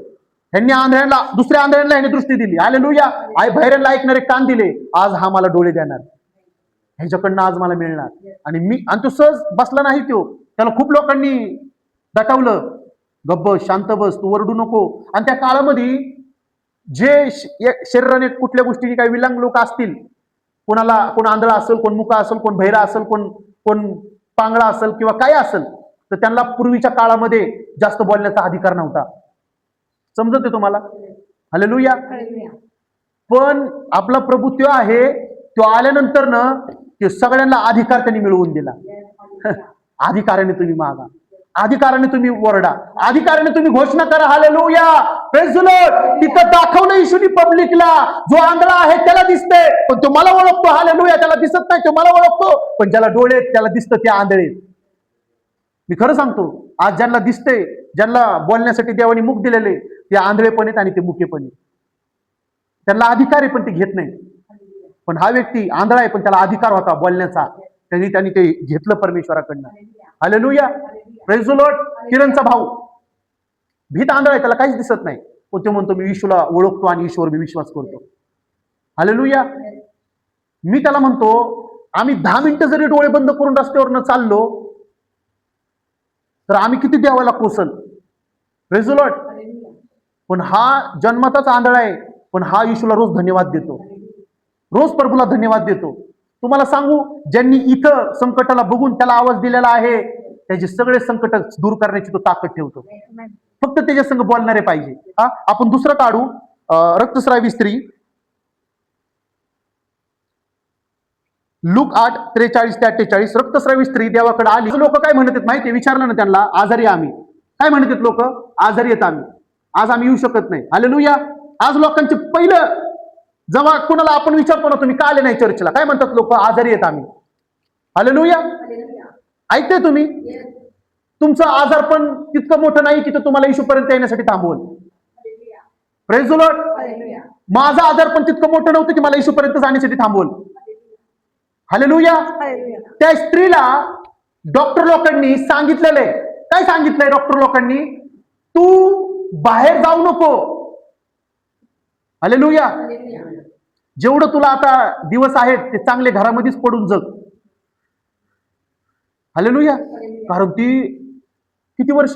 ह्यांनी आंधळ्यांना, दुसऱ्या आंधळ्यांना ह्यांनी दृष्टी दिली. हालेलुया. आई बहिऱ्यांना ऐकणारे कान दिले, आज हा मला डोळे देणार, ह्याच्याकडनं आज मला मिळणार. आणि तो सहज बसला नाही, त्याला खूप लोकांनी दटावलं, गब्ब शांत बस, तू वरडू नको. आणि त्या काळामध्ये जे शरीराने कुठल्या गोष्टीने काही विलांग लोक असतील, कोण आंधळा असेल, कोण मुका असेल, कोण बहिरा असेल, कोण पांगळा असेल किंवा काय असेल, तर त्यांना पूर्वीच्या काळामध्ये जास्त बोलण्याचा अधिकार नव्हता. समजते तुम्हाला? हालेलुया. पण आपला प्रभू तो आहे, तो आल्यानंतर ना ते सगळ्यांना अधिकार त्यांनी मिळवून दिला. अधिकाराने तुम्ही मागा, अधिकाराने तुम्ही ओरडा, अधिकाराने तुम्ही घोषणा करा. हालेलुया. Praise the Lord. तिथं दाखवलं येशूनी पब्लिकला, जो आंधळा आहे त्याला दिसतंय, पण तो मला ओळखतो. हालेलुया. त्याला दिसत नाही, तो मला ओळखतो. पण ज्याला डोळे आहेत त्याला दिसतं, ते आंधळे. मी खरं सांगतो, आज ज्यांना दिसतंय, ज्यांना बोलण्यासाठी देवाने मुख दिलेले, ते आंधळेपण आहेत आणि ते मुकेपण आहेत. त्यांना अधिकार आहे पण ते घेत नाही. पण हा व्यक्ती आंधळा आहे, पण त्याला अधिकार होता बोलण्याचा, त्यांनी ते घेतलं परमेश्वराकडनं. हालेलुया. Praise the lord. किरणचा भाऊ भीत आंधळा आहे, त्याला काहीच दिसत नाही, पण तो म्हणतो मी येशूला ओळखतो आणि येशूवर मी विश्वास करतो. हालेलुया. मी त्याला म्हणतो, आम्ही 10 मिनिटं जरी डोळे बंद करून रस्त्यावरनं चाललो तर आम्ही किती देवाला कोसल. Praise the Lord. पण हा जन्मताच आंधळा आहे, पण हा येशूला रोज धन्यवाद देतो, रोज प्रभूला धन्यवाद देतो. तुम्हाला सांगू, ज्यांनी इथं संकटाला बघून त्याला आवाज दिलेला आहे, त्याचे सगळे संकट दूर करण्याची तो ताकद ठेवतो. फक्त त्याच्या संग बोलणारे पाहिजे. हा, आपण दुसरं काढू, रक्तस्रावी स्त्री, लूक 8:43-48. रक्तस्रावी स्त्री देवाकडे आली. लोक काय म्हणत आहेत माहितीये? विचारलं ना त्यांना, आजारी आम्ही. काय म्हणत आहेत लोक? आजारी आहेत आम्ही, आज आम्ही येऊ शकत नाही. हालेलुया. आज लोकांचे पहिलं, जेव्हा कोणाला आपण विचारतो ना, तुम्ही का आले नाही चर्चला, काय म्हणतात लोक? आजारी आहेत आम्ही. हालेलुया. ऐकताय तुम्ही? तुमचं आजारपण तितकं मोठं नाही की तो तुम्हाला येशूपर्यंत येण्यासाठी थांबवल. Praise the Lord. माझं आजारपण तितकं मोठं नव्हतं की मला येशूपर्यंत जाण्यासाठी थांबवल. हालेलुया. त्या स्त्रीला डॉक्टर लोकांनी सांगितलेलं आहे. काय सांगितलंय डॉक्टर लोकांनी? तू बाहेर जाऊ नको. हालेलुया. जेवढं तुला आता दिवस आहेत ते चांगले घरामध्येच पडून जग. हालेलुया. कारण ती किती वर्ष?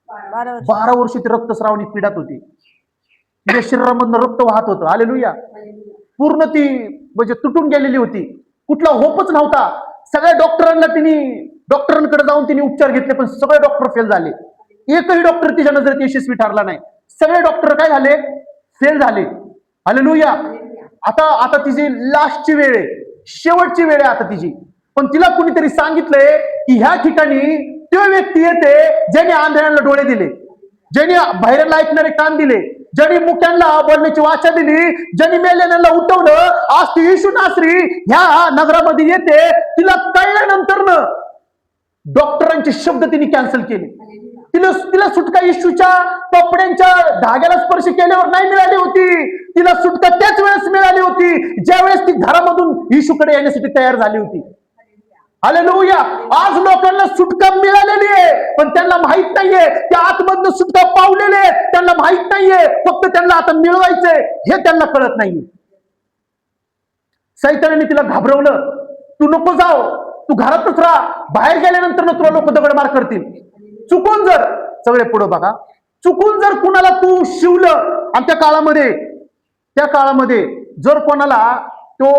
12 वर्ष ती रक्तस्रावाने पीडात होती. तिच्या शरीरामधनं रक्त वाहत होतं. हालेलुया. पूर्ण ती म्हणजे तुटून गेलेली होती, कुठला होपच नव्हता. सगळ्या डॉक्टरांकडे जाऊन तिने उपचार घेतले, पण सगळे डॉक्टर फेल झाले. एकही डॉक्टर तिच्या नजरेत यशस्वी ठरला नाही. सगळे डॉक्टर काय झाले? फेल झाले. हालेलुया. आता तिची लास्टची वेळ आहे, शेवटची वेळ आहे आता तिची. पण तिला कुणीतरी सांगितलंय की ह्या ठिकाणी तो व्यक्ती येते ज्याने आंधळ्यांना डोळे दिले, ज्याने बहिऱ्यांना ऐकणारे कान दिले, ज्याने मुक्यांना बोलण्याची वाचा दिली, ज्याने मेलेल्यांना उठवलं. आज ती येशू नासरी ह्या नगरामध्ये येते. तिला कळल्यानंतर न डॉक्टरांचे शब्द तिने कॅन्सल केले. तिला सुटका येशूच्या कपड्यांच्या धाग्याला स्पर्श केल्यावर नाही मिळाली होती. तिला सुटका त्याच वेळेस मिळाली होती ज्या वेळेस ती घरामधून येशूकडे येण्यासाठी तयार झाली होती. हालेलुया. आज लोकांना सुटका मिळालेली आहे, पण त्यांना माहित नाहीये त्या आतमधनं सुटका पावलेले आहे. त्यांना माहित नाहीये, फक्त त्यांना आता मिळवायचंय हे त्यांना कळत नाहीये. सैतानाने तिला घाबरवलं, तू नको जाऊ, तू घरातच राहा, बाहेर गेल्यानंतर ना तुला लोक दगडमार करतील. चुकून जर, सगळे पुढे बघा, चुकून जर कुणाला तू शिवलं, आणि त्या काळामध्ये जर कोणाला तो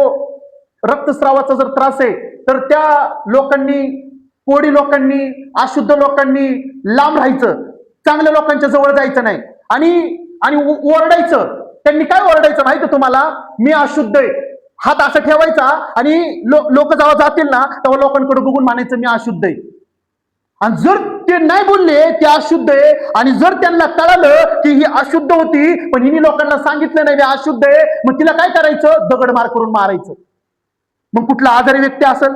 रक्तस्रावाचा जर त्रास आहे तर त्या लोकांनी, कोडी लोकांनी, अशुद्ध लोकांनी लांब राहायचं, चांगल्या लोकांच्या जवळ जायचं नाही. आणि ओरडायचं. त्यांनी काय ओरडायचं माहिती तुम्हाला? मी अशुद्ध आहे. हात असा ठेवायचा आणि लोक जेव्हा जातील ना तेव्हा लोकांकडे बघून म्हणायचं मी अशुद्ध आहे. आणि जर ते नाही बोलले ते अशुद्ध आहे, आणि जर त्यांना कळालं की ही अशुद्ध होती पण हिने लोकांना सांगितलं नाही मी अशुद्ध आहे, मग तिला काय करायचं? दगडमार करून मारायचं. मग कुठला आजारी व्यक्ती असेल,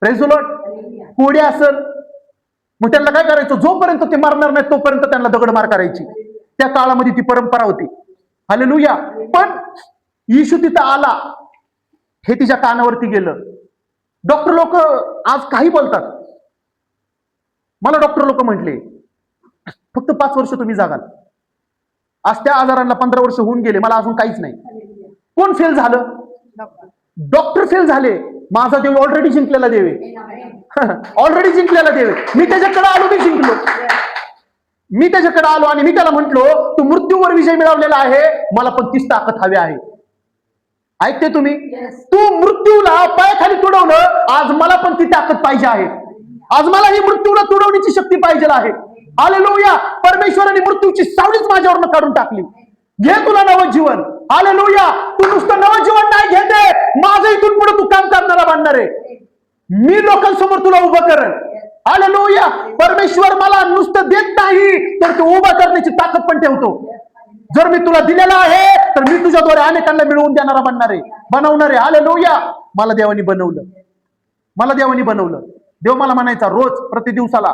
प्रेज द लॉर्ड, कोडी असेल, मग त्यांना काय करायचं? जोपर्यंत ते मारणार नाही तोपर्यंत त्यांना दगडमार करायची. त्या काळामध्ये ती परंपरा होती. हालेलुया. पण येशू तिथं आला हे तिच्या कानावरती गेलं. डॉक्टर लोक आज काही बोलतात. मला डॉक्टर लोक म्हटले फक्त 5 वर्ष तुम्ही जागाल. आज त्या आजारांना 15 वर्ष होऊन गेले, मला अजून काहीच नाही. कोण फेल झालं? डॉक्टर फेल झाले. माझा देव ऑलरेडी जिंकलेला देव आहे. ऑलरेडी जिंकलेला देव आहे. मी त्याच्याकडे आलो, मी जिंकलो. मी त्याच्याकडे आलो आणि मी त्याला म्हंटलो तू मृत्यूवर विजय मिळवलेला आहे, मला पण तीच ताकद हवी आहे. ऐकते तुम्ही? तू मृत्यूला पायाखाली तुडवलं, आज मला पण ती ताकद पाहिजे आहे. आज मला ही मृत्यूला तुडवण्याची शक्ती पाहिजे आहे. हालेलुया. परमेश्वराने मृत्यूची सावलीच माझ्यावरनं काढून टाकली. घे तुला नवं जीवन. हालेलुया. तू नुसतं नवं जीवन नाही घेते, माझं इथून पुढे तू काम करणारा बनणार आहे. मी लोकांसमोर तुला उभं करेन. हालेलुया. परमेश्वर मला नुसतं देत नाही तर तू उभं करण्याची ताकद पण ठेवतो. जर मी तुला दिलेला आहे तर मी तुझ्याद्वारे अनेकांना मिळवून देणारा बनणार आहे, बनवणार आहे. हालेलुया. मला देवानी बनवलं, मला देवानी बनवलं. देव मला म्हणायचा रोज प्रति दिवसाला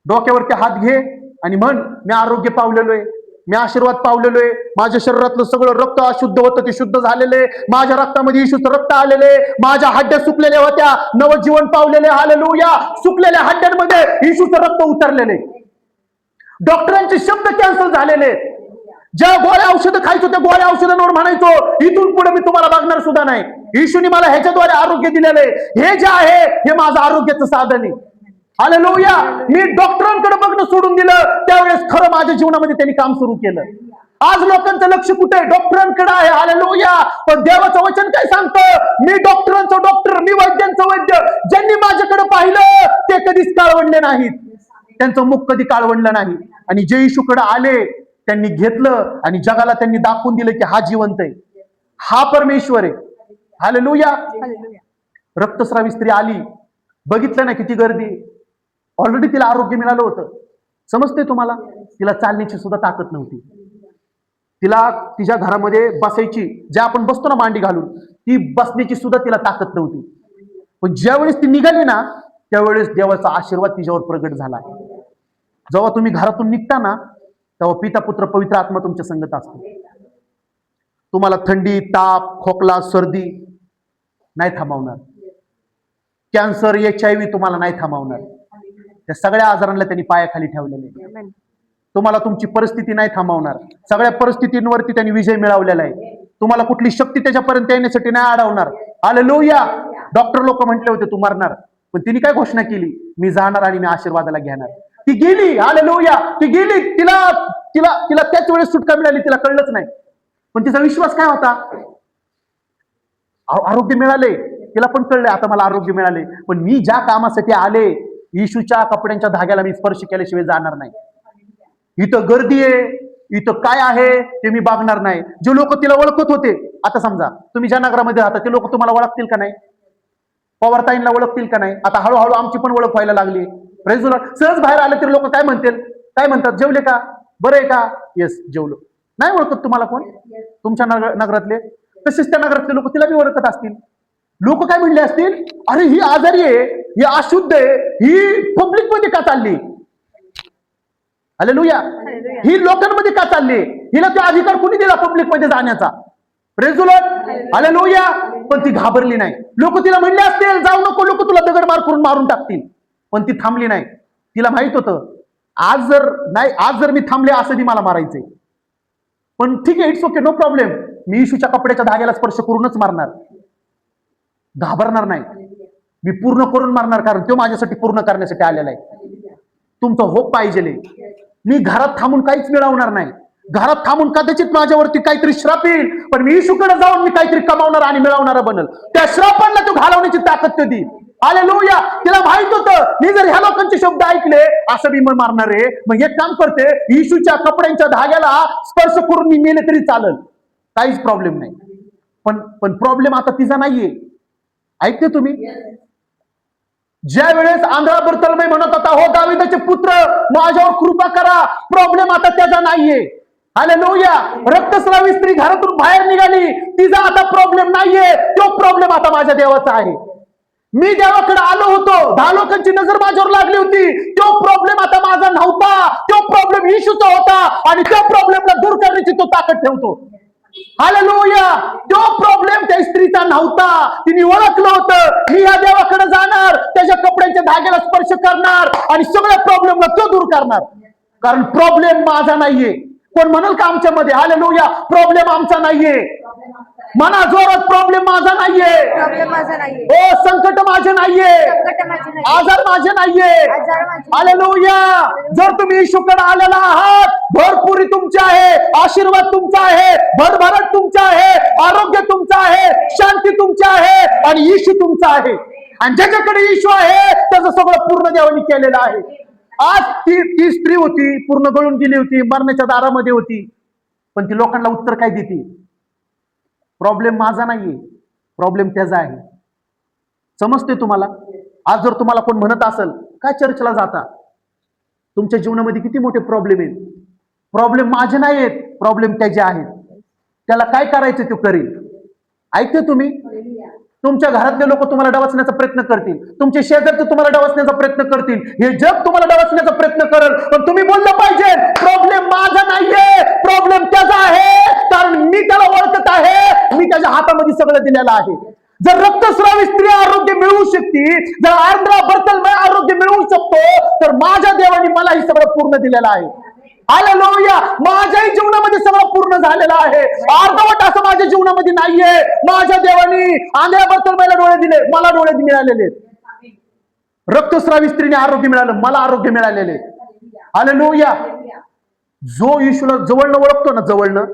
डोक्यावरती हात घे आणि म्हण मी आरोग्य पावलेलो आहे, मी आशीर्वाद पावलेलो आहे. माझ्या शरीरातलं सगळं रक्त अशुद्ध होतं ते शुद्ध झालेले, माझ्या रक्तामध्ये येशूचं रक्त आलेले, माझ्या हड्ड्या सुकलेल्या होत्या नवजीवन पावलेले. हालेलुया. सुकलेल्या हड्ड्यांमध्ये येशूचं रक्त उतरलेले. डॉक्टरांचे शब्द कॅन्सल झालेले. ज्या गोळ्या औषधं खायचो त्या गोळ्या औषधांवर म्हणायचो इथून पुढे मी तुम्हाला बघणार सुद्धा नाही. येशूने मला ह्याच्याद्वारे आरोग्य दिलेले, हे जे आहे हे माझं आरोग्याचं साधन आहे. हालेलुया. मी डॉक्टरांकडे बघणं सोडून दिलं, त्यावेळेस खरं माझ्या जीवनामध्ये त्यांनी काम सुरू केलं. आज लोकांचं लक्ष कुठे? डॉक्टरांकडे आहे. हालेलुया. पण देवाचं वचन काय सांगतं? मी डॉक्टरांचं डॉक्टर, मी वैद्यांचं वैद्य. ज्यांनी माझ्याकडे पाहिलं ते कधीच काळवंडले नाहीत, त्यांचं मुख कधी काळवंडलं नाही. आणि जे येशूकडे आले त्यांनी घेतलं आणि जगाला त्यांनी दाखवून दिलं की हा जिवंत आहे, हा परमेश्वर आहे. हालेलुया. रक्तस्रावी स्त्री आली, बघितलं ना किती गर्दी. ऑलरेडी तिला आरोग्य मिळालं होतं. समजते तुम्हाला? तिला चालण्याची सुद्धा ताकद नव्हती. तिला तिच्या घरामध्ये बसायची, ज्या आपण बसतो ना मांडी घालून, ती बसण्याची सुद्धा तिला ताकद नव्हती. पण ज्यावेळेस ती निघाली ना त्यावेळेस देवाचा आशीर्वाद तिच्यावर प्रगट झाला. जेव्हा तुम्ही घरातून निघता ना तेव्हा पिता पुत्र पवित्र आत्मा तुमच्या संगत असतो. तुम्हाला थंडी, ताप, खोकला, सर्दी नाही थांबवणार. कॅन्सर, HIV तुम्हाला नाही थांबवणार. त्या सगळ्या आजारांना त्यांनी पायाखाली ठेवलेले. तुम्हाला तुमची परिस्थिती नाही थांबवणार. सगळ्या परिस्थितींवरती त्यांनी विजय मिळवलेला आहे. तुम्हाला कुठली शक्ती त्याच्यापर्यंत येण्यासाठी नाही अडवणार. हालेलुया. डॉक्टर लोक म्हटले होते तू मरणार, पण तिने काय घोषणा केली? मी जाणार आणि मी आशीर्वादाला घेणार. ती गेली. हालेलुया. ती गेली. तिला तिला तिला त्याच वेळेस सुटका मिळाली, तिला कळलंच नाही. पण तिचा विश्वास काय होता? आरोग्य मिळाले, तिला पण कळलंय आता मला आरोग्य मिळाले, पण मी ज्या कामासाठी आले येशूच्या कपड्यांच्या धाग्याला मी स्पर्श केल्याशिवाय जाणार नाही. इथं गर्दी आहे, इथं काय आहे ते मी बघणार नाही. जे लोक तिला ओळखत होते, आता समजा तुम्ही ज्या नगरामध्ये राहता ते लोक तुम्हाला ओळखतील का नाही? पवारताईंना ओळखतील का नाही? आता हळूहळू आमची पण ओळख व्हायला लागली. Praise the Lord. सहज बाहेर आले तरी लोक काय म्हणतील? काय म्हणतात? जेवले का? बरं आहे का? येस जेवलो. नाही ओळखत तुम्हाला कोण तुमच्या नगरातले? तसेच त्या नगरातले लोक तिला बी ओळखत असतील. लोक काय म्हणले असतील? अरे ही आजारी आहे, ही अशुद्ध आहे, ही पब्लिक मध्ये का चालली? हालेलुया. ही लोकांमध्ये का चालली? हिला तो अधिकार कुणी दिला पब्लिक मध्ये जाण्याचा? Praise the lord. हालेलुया. पण ती घाबरली नाही. लोक तिला म्हणले असतील जाऊ नको, लोक तुला दगडमार करून मारून टाकतील, पण ती थांबली नाही. तिला माहित होतं आज जर मी थांबले असं ती मला मारायचंय, पण ठीक आहे, इट्स ओके, नो प्रॉब्लेम. मी येशूच्या कपड्याच्या धाग्याला स्पर्श करूनच मारणार. घाबरणार नाही. मी पूर्ण करून मारणार, कारण तो माझ्यासाठी पूर्ण करण्यासाठी आलेला आहे. तुमचा होप पाहिजे. मी घरात थांबून काहीच मिळवणार नाही. घरात थांबून कदाचित माझ्यावरती काहीतरी श्राप येईल, पण मी येशूकडे जाऊन मी काहीतरी कमावणार आणि मिळवणारा बनल. त्या श्रापांना तो घालवण्याची ताकद कधी? हालेलुया. तिला माहित होतं मी जर ह्या लोकांचे शब्द ऐकले असं मी मारणार आहे, मग एक काम करते, येशूच्या कपड्यांच्या धाग्याला स्पर्श करून मी मेले तरी चालेल, काहीच प्रॉब्लेम नाही. पण प्रॉब्लेम आता तिचा नाहीये. ऐकते तुम्ही? ज्या वेळेस आंधळा बर्तलमय म्हणत होता, हो दाविदाचे पुत्र माझ्यावर कृपा करा, प्रॉब्लेम आता त्याचा नाहीये. हालेलुया. रक्तस्रावी स्त्री घरातून बाहेर निघाली, तिचा आता प्रॉब्लेम नाहीये, तो प्रॉब्लेम आता माझ्या देवाचा आहे. मी देवाकडे आलो होतो, 10 लोकांची नजर माझ्यावर लागली होती, तो प्रॉब्लेम आता माझा नव्हता, तो प्रॉब्लेम येशूचा होता आणि त्या प्रॉब्लेमला दूर करण्याची तो ताकद ठेवतो. हालेलुया. तो प्रॉब्लेम त्या स्त्रीचा नव्हता, तिने ओळखलं होतं मी या देवाकडे जाणार, त्याच्या कपड्यांच्या धाग्याला स्पर्श करणार आणि सगळ्या प्रॉब्लेमला तो दूर करणार. कारण प्रॉब्लेम माझा नाहीये. कोण म्हणाल का आमच्यामध्ये, हालेलुया, प्रॉब्लेम आमचा नाहीये? म्हणा जोरात, प्रॉब्लेम माझा नाहीये. प्रॉब्लेम माझा नाहीये. ओ संकट माझे नाहीये, संकट माझे नाहीये. आजार माझे नाहीये. आजार माझे हालेलुया. जर तुम्ही येशूकडे आलेला आहात, भरपुरी तुमची आहे, आशीर्वाद तुमचा आहे, भरभराट तुमचा आहे, आरोग्य तुमचं आहे, शांती तुमची आहे आणि येशू तुमचा आहे. आणि ज्याच्याकडे येशू आहे त्याचं सगळं पूर्ण देवानी केलेलं आहे. आज ती स्त्री होती, पूर्ण गळून गेली होती, मरण्याच्या दारामध्ये होती, पण ती लोकांना उत्तर काय देते? प्रॉब्लेम माझा नाहीये, प्रॉब्लेम त्याचा आहे. समजते तुम्हाला? आज जर तुम्हाला कोण म्हणत असेल काय चर्चला जाता, तुमच्या जीवनामध्ये किती मोठे प्रॉब्लेम आहेत, प्रॉब्लेम माझे नाही आहेत, प्रॉब्लेम त्याचे आहेत, त्याला काय करायचं तो करेल. ऐकते तुम्ही? तुमच्या घरातले लोक तुम्हाला डवचण्याचा प्रयत्न करतील, तुमचे शेजारचे तुम्हाला डवचण्याचा प्रयत्न करतील, हे जग तुम्हाला डवचण्याचा प्रयत्न करेल, पण तुम्ही बोललं पाहिजे प्रॉब्लेम माझा नाहीये, प्रॉब्लेम त्याचा आहे. कारण मी त्याला ओळखत आहे, मी त्याच्या हातामध्ये सगळं दिलेलं आहे. जर रक्तस्रावी स्त्री आरोग्य मिळवू शकते, जर आंधळा बर्तलमय आरोग्य मिळवू शकतो, तर माझ्या देवाने मला हे सगळं पूर्ण दिलेलं आहे. हालेलुया. माझ्याही जीवनामध्ये सगळं पूर्ण झालेलं आहे. अर्धवट असं माझ्या जीवनामध्ये नाहीये. माझ्या देवानी आंधळ्या बर्तलमयला डोळे दिले, मला डोळे मिळालेले. रक्तस्रावी स्त्रीने आरोग्य मिळालं, मला आरोग्य मिळालेले. हालेलुया. जो येशूला जवळनं ओळखतो ना, जवळनं,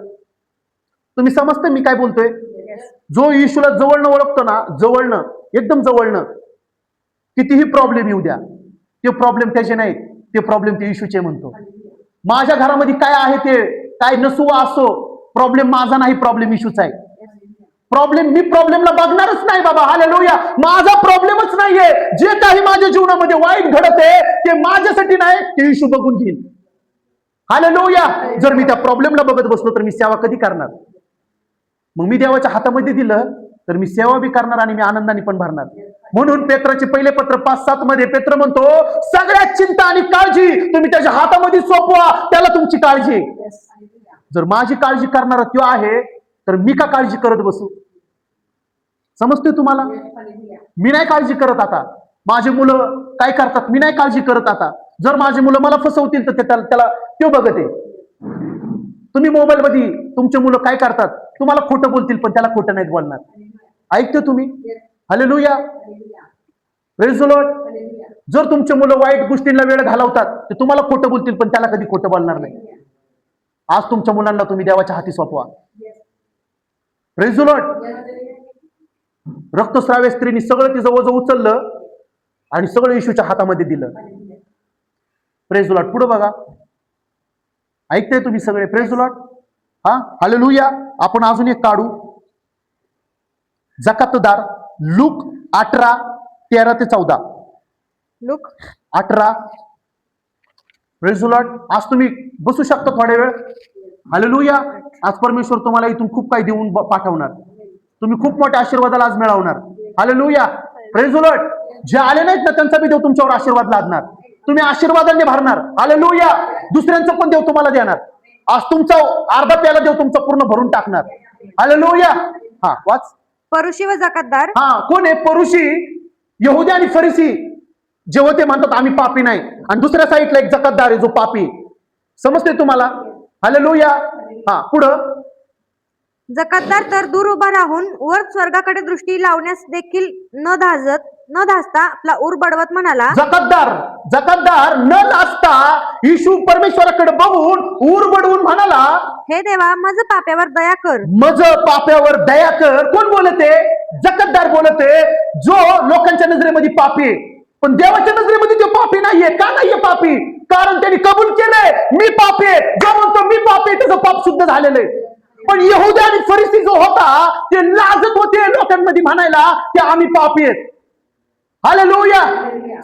तुम्ही समजते मी काय बोलतोय? जो येशूला जवळनं ओळखतो ना, जवळनं, एकदम जवळनं, कितीही प्रॉब्लेम येऊ द्या, ते प्रॉब्लेम त्याचे नाही, ते प्रॉब्लेम ते येशूचे म्हणतो. माझ्या घरामध्ये काय आहे ते काय नसू असो, प्रॉब्लेम माझा नाही, प्रॉब्लेम येशूचा आहे. प्रॉब्लेम मी प्रॉब्लेमला बघणारच नाही बाबा. हालेलुया. माझा प्रॉब्लेमच नाहीये. जे काही माझ्या जीवनामध्ये वाईट घडत आहे ते माझ्यासाठी नाही, ते येशू बघून घेईल. हालेलुया. जर मी त्या प्रॉब्लेमला बघत बसलो तर मी सेवा कधी करणार? मग मी देवाच्या हातामध्ये दिलं तर मी सेवा बी करणार आणि मी आनंदाने पण भरणार. म्हणून पेत्राचे पहिले पत्र 5:7 मध्ये पेत्र म्हणतो, सगळ्यात चिंता आणि काळजी तुम्ही त्याच्या हातामध्ये सोपवा, त्याला तुमची काळजी. जर माझी काळजी करणारा तो आहे तर मी का काळजी करत बसू? समजतोय तुम्हाला? मी नाही काळजी करत आता. माझे मुलं काय करतात मी नाही काळजी करत आता. जर माझे मुलं मला फसवतील तर त्याला तो बघत आहे. तुम्ही मोबाईल मध्ये तुमचे मुलं काय करतात, तुम्हाला खोटं बोलतील पण त्याला खोटं नाहीत बोलणार. ऐकतो तुम्ही? हालेलुया. Praise the Lord. जर तुमचे मुलं वाईट गोष्टींना वेळ घालवतात तर तुम्हाला खोटं बोलतील पण त्याला कधी खोटं बोलणार नाही. आज तुमच्या मुलांना तुम्ही देवाच्या हाती सोपवा. Praise the lord. रक्तस्राव्य स्त्रीने सगळं तिचं ओझं उचललं आणि सगळं येशूच्या हातामध्ये दिलं. Praise the lord. पुढे बघा. ऐकताय तुम्ही सगळे? Praise the lord. हा, हालेलुया. आपण अजून एक काढू. जकातदार, Luke 18:13-14. Luke 18. Praise the lord. आज तुम्ही बसू शकता थोड्या वेळ. हालेलुया. आज परमेश्वर तुम्हाला इथून खूप काही देऊन पाठवणार. तुम्ही खूप मोठ्या आशीर्वादाला आज मिळवणार. हालेलुया. Praise the Lord. जे आले नाहीत ना त्यांचा बी देव तुमच्यावर आशीर्वाद लादणार. तुम्ही आशीर्वादाने भरणार. हालेलुया. दुसऱ्यांचं पण देव तुम्हाला देणार. आज तुमचा अर्धा प्याला देव तुमचा पूर्ण भरून टाकणार. हालेलुया. हा, वाच. परुषी व जकातदार. हा, कोण आहे परुषी? यहुदी आणि फरिसी जे होते म्हणतात आम्ही पापी नाही, आणि दुसऱ्या साईडला एक जकातदार आहे जो पापी. समजते तुम्हाला? हालेलुया. हा, पुढं. जकातदार तर दूर उभा राहून वर स्वर्गाकडे दृष्टी लावण्यास देखील न धास्ता आपला उर बडवत म्हणाला. जकातदार न लाजता येशू परमेश्वराकडे बघून उर बडवून म्हणाला, हे देवा माझ पाप्यावर दया कर. मज पाप्यावर दया कर. कोण बोलते? जकातदार बोलते, जो लोकांच्या नजरेमध्ये पापी आहे, पण देवाच्या नजरेमध्ये तो पापी नाहीये. का नाहीये पापी? कारण त्यांनी कबूल केलंय मी पापी आहे. जो म्हणतो मी पापी आहे त्याचं पाप शुद्ध झालेलं आहे. पण यहुदी आणि फरिसी जो होता ते लाजत होते लोकांमध्ये म्हणायला की आम्ही पापी आहेत. हालेलुया.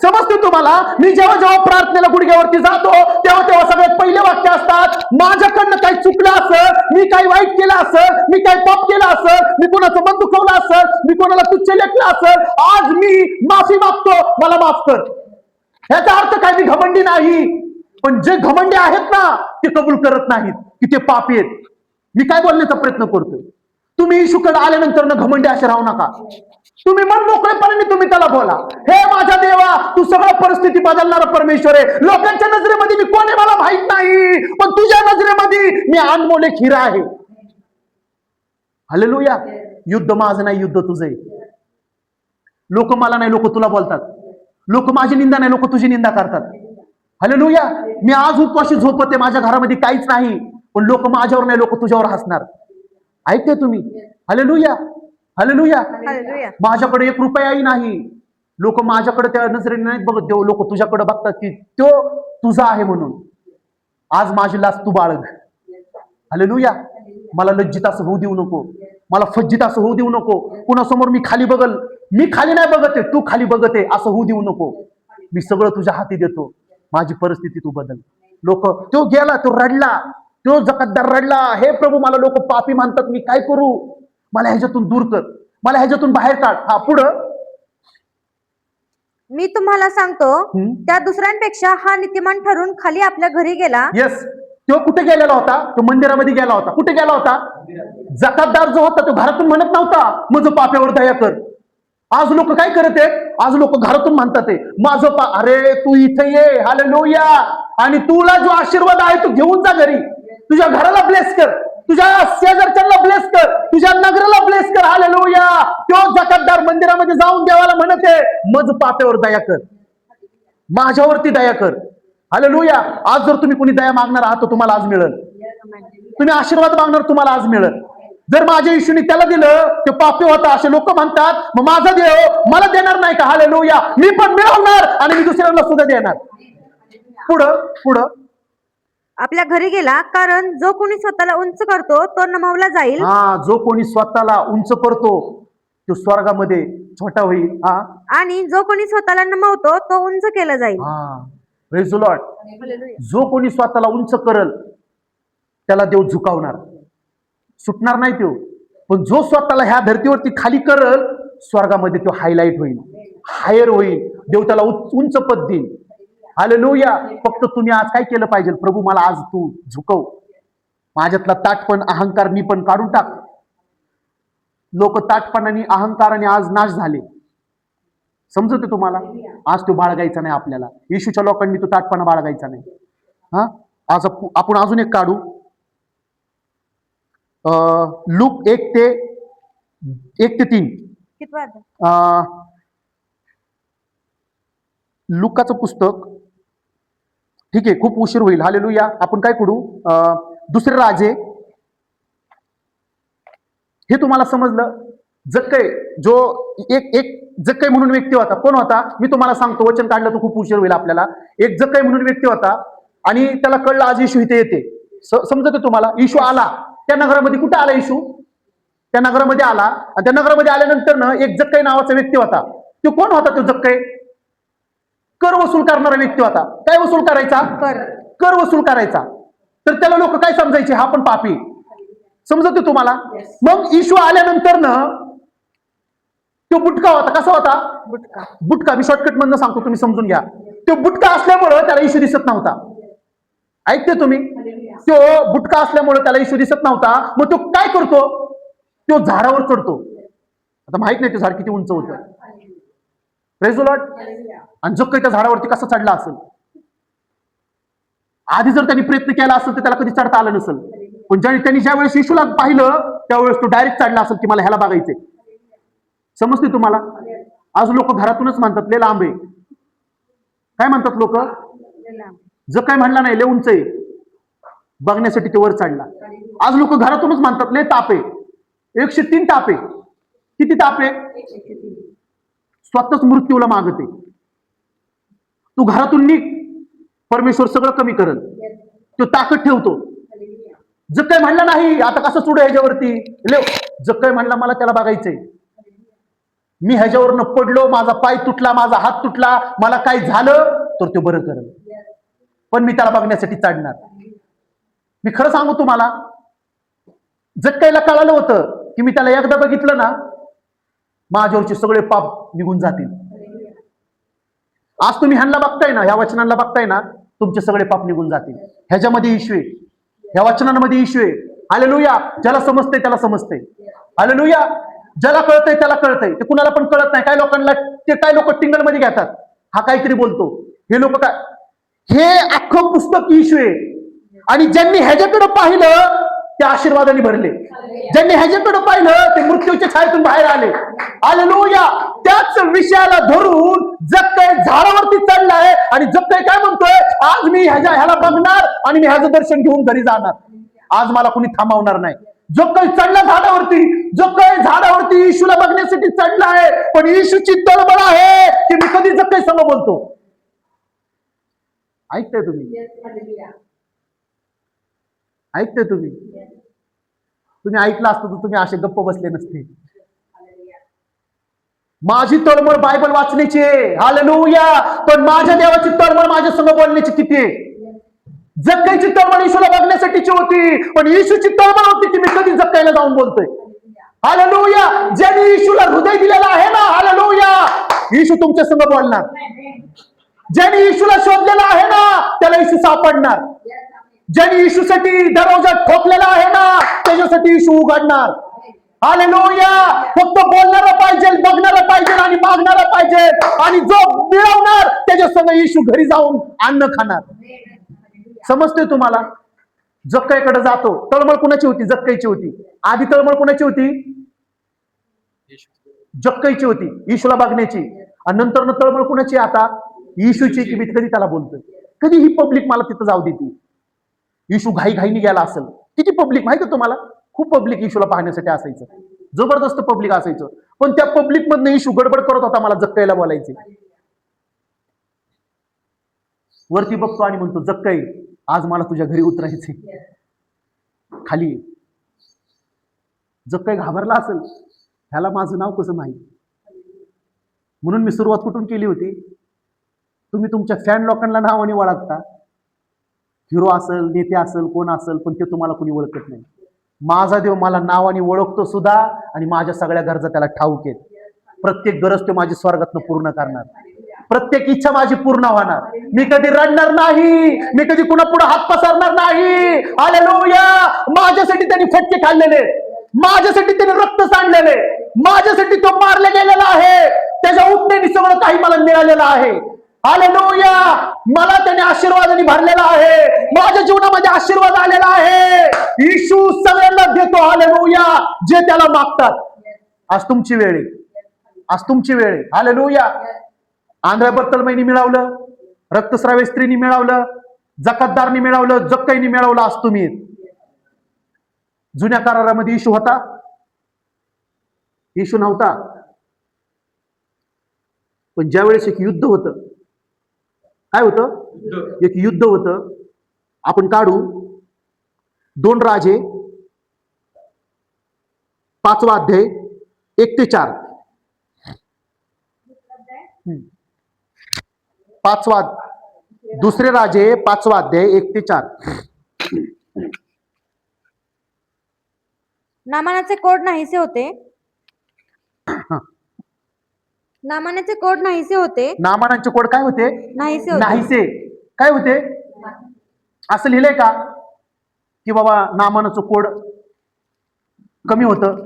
समजते तुम्हाला? मी जेव्हा जेव्हा प्रार्थनेला गुडघ्यावरती जातो तेव्हा तेव्हा सगळ्यात पहिले वाक्य असतात, माझ्याकडनं काही चुकलं असेल, मी काही वाईट केलं असेल, मी काही पाप केलं असेल, मी कोणाचं मन दुखवलं असेल, मी कोणाला तुच्छ लेखलं असेल, आज मी माफी मागतो, मला माफ कर. ह्याचा अर्थ काय? मी घमंडी नाही. पण जे घमंडी आहेत ना ते कबूल करत नाहीत की ते पापी आहेत. मी काय बोलण्याचा प्रयत्न करतोय? तुम्ही येशूकडे आल्यानंतर ना घमंडी असे राहू नका. तुम्ही मन मोकळेपणाने तुम्ही त्याला बोला, हे माझ्या देवा, तू सगळं परिस्थिती बदलणारा परमेश्वर आहे. लोकांच्या नजरेमध्ये मी कोण आहे मला माहित नाही, पण तुझ्या नजरेमध्ये मी अनमोल एक हिरा आहे. हालेलुया. युद्ध माझं नाही, युद्ध तुझं आहे. लोक मला नाही, लोक तुला बोलतात. लोक माझी निंदा नाही, लोक तुझी निंदा करतात. हालेलुया. मी आज उपवाशी झोपते, माझ्या घरामध्ये काहीच नाही, पण लोक माझ्यावर नाही, लोक तुझ्यावर हसणार. ऐकते तुम्ही? हालेलुया. हालेलुया. हालेलुया. माझ्याकडे ₹1ही नाही, लोक माझ्याकडे त्या नजरेने नाहीत बघत, देव लोक तुझ्याकडे बघतात की तो तुझा आहे म्हणून. आज माझी लाच तू बाळग. हालेलुया. मला लज्जित असं होऊ देऊ नको, मला फज्जित असं होऊ देऊ नको. कुणासमोर मी खाली बघल, मी खाली नाही बघत आहे, तू खाली बघत आहे असं होऊ देऊ नको. मी सगळं तुझ्या हाती देतो, माझी परिस्थिती तू बदल. लोक, तो गेला, तो रडला, तो जकातदार रडला, हे प्रभू मला लोक पापी मानतात, मी काय करू? मला ह्याच्यातून दूर कर, मला ह्याच्यातून बाहेर काढ. हा, पुढं मी तुम्हाला सांगतो, त्या दुसऱ्यांपेक्षा हा नीतिमान ठरून खाली आपल्या घरी गेला. येस. तो कुठे गेलेला होता? तो मंदिरामध्ये गेला होता. कुठे गेला होता? जकातदार जो होता तो घरातून म्हणत नव्हता माझं पाप्यावर दया कर. आज लोक काय करत आहेत? आज लोक घरातून म्हणतात माझं अरे तू इथे ये. हालेलुया. आणि तुला जो आशीर्वाद आहे तो घेऊन जा घरी. तुझ्या घराला ब्लेस कर, तुझ्या शेजारच्यांना ब्लेस कर, तुझ्या नगराला ब्लेस कर. हालेलुया. तो जकातदार मंदिरामध्ये जाऊन देवाला म्हणते मज पाप्यावर दया कर, माझ्यावरती दया कर. हालेलुया. आज जर तुम्ही कोणी दया मागणार आहात तर तुम्हाला आज मिळेल. तुम्ही आशीर्वाद मागणार, तुम्हाला आज मिळेल. जर माझ्या येशूने त्याला दिलं ते पापी होता असे लोक म्हणतात, मग माझा देव मला देणार नाही का? हालेलुया. मी पण मिळवणार आणि मी दुसऱ्यांना सुद्धा देणार. पुढं पुढं आपल्या घरी गेला, कारण जो कोणी स्वतःला उंच करतो तो नमवला जाईल. हा, जो कोणी स्वतःला उंच करतो तो स्वर्गामध्ये छोटा होईल. हा, आणि जो कोणी स्वतःला नमवतो तो उंच केला जाईल. हा, प्रेज द लॉर्ड. जो कोणी स्वतःला उंच करल त्याला देव झुकावणार, सुटणार नाही तो. पण जो स्वतःला ह्या धर्तीवरती खाली करल स्वर्गामध्ये तो हायलाइट होईल, हायर होईल. देव त्याला उंच पद देईल. हालेलुया. फक्त तुम्ही आज काय केलं पाहिजे? प्रभू मला आज तू झुकव, माझ्यातला ताटपण अहंकार मी पण काढून टाक. लोक ताटपणाने अहंकाराने आज नाश झाले. समजते तुम्हाला? आज तो बाळगायचा नाही आपल्याला. येशूच्या लोकांनी तो ताटपणा बाळगायचा नाही. हा, आज आपण अजून एक काढू. लूक 1-3. लुकाचं पुस्तक. ठीक आहे, खूप उशीर होईल. हालेलुया. आपण काय करू? दुसरे राजे. हे तुम्हाला समजलं? जक्कई, जो एक जक्कई म्हणून व्यक्ती होता. कोण होता? मी तुम्हाला सांगतो, वचन काढलं तर खूप उशीर होईल आपल्याला. एक जक्कई म्हणून व्यक्ती होता आणि त्याला कळलं आज येशू इथे येते. समजते तुम्हाला? येशू आला त्या नगरामध्ये. कुठे आला येशू? त्या नगरामध्ये आला. आणि त्या नगरामध्ये आल्यानंतर ना एक जक्कई नावाचा व्यक्ती होता. तो कोण होता? तो जक्कई कर वसूल करणारा व्यक्ती होता. काय वसूल करायचा? कर वसूल करायचा. तर त्याला लोक काय समजायचे? हा पण पापी. समजते तुम्हाला? मग येशू आल्यानंतर ना तो बुटका होता. कसा होता? बुटका. मी शॉर्टकट मधनं सांगतो, तुम्ही समजून घ्या. तो बुटका असल्यामुळे त्याला येशू दिसत नव्हता. ऐकते तुम्ही? तो बुटका असल्यामुळे त्याला येशू दिसत नव्हता. मग तो काय करतो? तो झाडावर चढतो. आता माहित नाही ते झाड किती उंच होतं. Praise the lord. आणि जक्कई त्या झाडावरती कसा चढला असेल? आधी जर त्यांनी प्रयत्न केला असेल तर त्याला कधी चढता आलं नसेल. पण त्यांनी ज्या वेळेस येशूला पाहिलं त्यावेळेस तो डायरेक्ट चढला असेल की मला ह्याला बघायचंय. समजते तुम्हाला? आज लोक घरातूनच म्हणतात लय लांब आहे. काय म्हणतात लोक? जक्कई म्हणला नाही लय उंच आहे, बघण्यासाठी ते वर चढला. आज लोक घरातूनच म्हणतात लय ताप आहे, 103 ताप आहे. किती ताप आहे? स्वतःच मृत्यूला मागते. तू घरातून निघ, परमेश्वर सगळं कमी करल. तो ताकद ठेवतो. जक्कई म्हणला नाही आता कसं चुड ह्याच्यावरती. जक्कई म्हणला मला त्याला बघायचंय. मी ह्याच्यावरनं पडलो, माझा पाय तुटला, माझा हात तुटला, मला काय झालं तर ते बरं करेल, पण मी त्याला बघण्यासाठी चढणार. मी खरं सांगू तुम्हाला, जक्कईला कळालं होतं की मी त्याला एकदा बघितलं ना, माझ्यावरचे सगळे पाप निघून जातील. आज तुम्ही ह्यांना बघताय ना, ह्या वचनांना बघताय ना, तुमचे सगळे पाप निघून जातील. ह्याच्यामध्ये इश्यू आहे, ह्या वचनांमध्ये इश्यू आहे. हालेलुया. ज्याला समजतंय त्याला समजतंय. हालेलुया. ज्याला कळतंय त्याला कळतंय. ते कुणाला पण कळत नाही. काय लोकांना, ते काय लोक टिंगल मध्ये घेतात, हा काहीतरी बोलतो, हे लोक काय, हे अख्खं पुस्तक इश्यू आहे. आणि ज्यांनी ह्याच्याकडे पाहिलं ते आशीर्वादाने भरले, ज्यांनी ह्याच्याकडे पाहिलं ते मृत्यूच्या छायेतून बाहेर आले. हालेलुया. त्याच विषयाला धरून जक्कई झाडावरती चढलाय आणि जक्कई काय म्हणतोय, आज मी ह्याला बघणार आणि मी ह्याचं दर्शन घेऊन घरी जाणार. आज मला कोणी थांबवणार नाही. जक्कई चढला झाडावरती, जक्कई झाडावरती येशूला बघण्यासाठी चढलाय, पण येशूची तळमळ आहे की मी कधी जक्कई समोर बोलतो. ऐकताय तुम्ही? ऐकताय तुम्ही? तुम्ही ऐकलं असतं तर तुम्ही असे गप्प बसले नसते. माझी तळमळ बायबल वाचण्याची आहे. हालेलुया. पण माझ्या देवाची तळमळ माझ्या समोर बोलण्याची किती आहे? जक्कईची तळमळ येशूला बघण्यासाठीची होती, पण येशूची तळमळ होती की मी कधी जक्कईला जाऊन बोलतोय. हालेलुया. ज्यांनी येशूला हृदय दिलेलं आहे ना, हालेलुया, येशू तुमच्या संग बोलणार. ज्यांनी येशूला शोधलेलं आहे ना, त्याला येशू सापडणार. ज्यांनी येशूसाठी दरवाजा ठोकलेला आहे ना, त्याच्यासाठी येशू उघडणार. हालेलुया. फक्त बोलणारा पाहिजे, बघणारा पाहिजे आणि मागणारा पाहिजे, आणि जो मिळवणार त्याच्या संग येशू घरी जाऊन अन्न खाणार. समजतंय तुम्हाला? जक्कईकडे जातो, तळमळ कुणाची होती? जक्कईची होती. आधी तळमळ कुणाची होती? जक्कईची होती, येशूला बघण्याची. आणि नंतर तळमळ कुणाची आता? येशूची, की मी कधी त्याला बोलतोय, कधी ही पब्लिक मला तिथं जाऊ देते. येशू घाई घाईने गेला असेल. किती पब्लिक माहिती आहे तुम्हाला? खूप पब्लिक येशूला पाहण्यासाठी असायचं, जबरदस्त पब्लिक असायचं. पण त्या पब्लिक मधनं येशू गडबड करत होता, मला जक्कईला बोलायचे. वरती बघतो आणि म्हणतो, जक्कई आज मला तुझ्या घरी उतरायचे, खाली. जक्कई घाबरला असेल, ह्याला माझं नाव कसं माहित. म्हणून मी सुरुवात कुठून केली होती? तुम्ही तुमच्या फॅन लोकांना नावाने ओळखता, हिरो असेल, नेते असेल, कोण असेल, पण ते तुम्हाला कोणी ओळखत नाही. माझा देव मला नावाने ओळखतो सुद्धा, आणि माझ्या सगळ्या गरजा त्याला ठाऊक आहेत. प्रत्येक गरज तो माझी स्वर्गातनं पूर्ण करणार, प्रत्येक इच्छा माझी पूर्ण होणार. मी कधी रडणार नाही, मी कधी कुणा पुढे हात पसरणार नाही. हालेलुया. माझ्यासाठी त्यांनी फटके खाल्लेले, माझ्यासाठी त्याने रक्त सांडलेले, माझ्यासाठी तो मारला गेलेला आहे, त्याच्या उठण्याने सगळं काही मला मिळालेलं आहे. हालेलुया. मला त्याने आशीर्वादाने भरलेला आहे, माझ्या जीवनामध्ये आशीर्वाद आलेला आहे. येशू सगळ्यांना देतो, हालेलुया, जे त्याला मागतात. आज तुमची वेळ आहे, आज तुमची वेळ आहे. हालेलुया. आंध्र बत्तलमयनी मिळवलं, रक्तस्रावी स्त्रीनी मिळवलं, जकातदारनी मिळवलं, जक्कईनी मिळवलं. आज तुम्ही. जुन्या करारामध्ये येशू होता? येशू नव्हता. पण ज्या वेळेस एक युद्ध होतं, काय होतं? एक युद्ध होतं. आपण काढू 2 राजे 5वा अध्याय 1 ते 4. 5वा, 2 राजे 5वा अध्याय 1 ते 4. नामानाचे कोड नाहीसे होते. नामानाचे कोड नाहीसे होते. नामानांचे कोड काय होते? नाहीसे होते. नाहीसे काय होते? असं लिहिलंय का की बाबा नामानाचं कोड कमी होतं?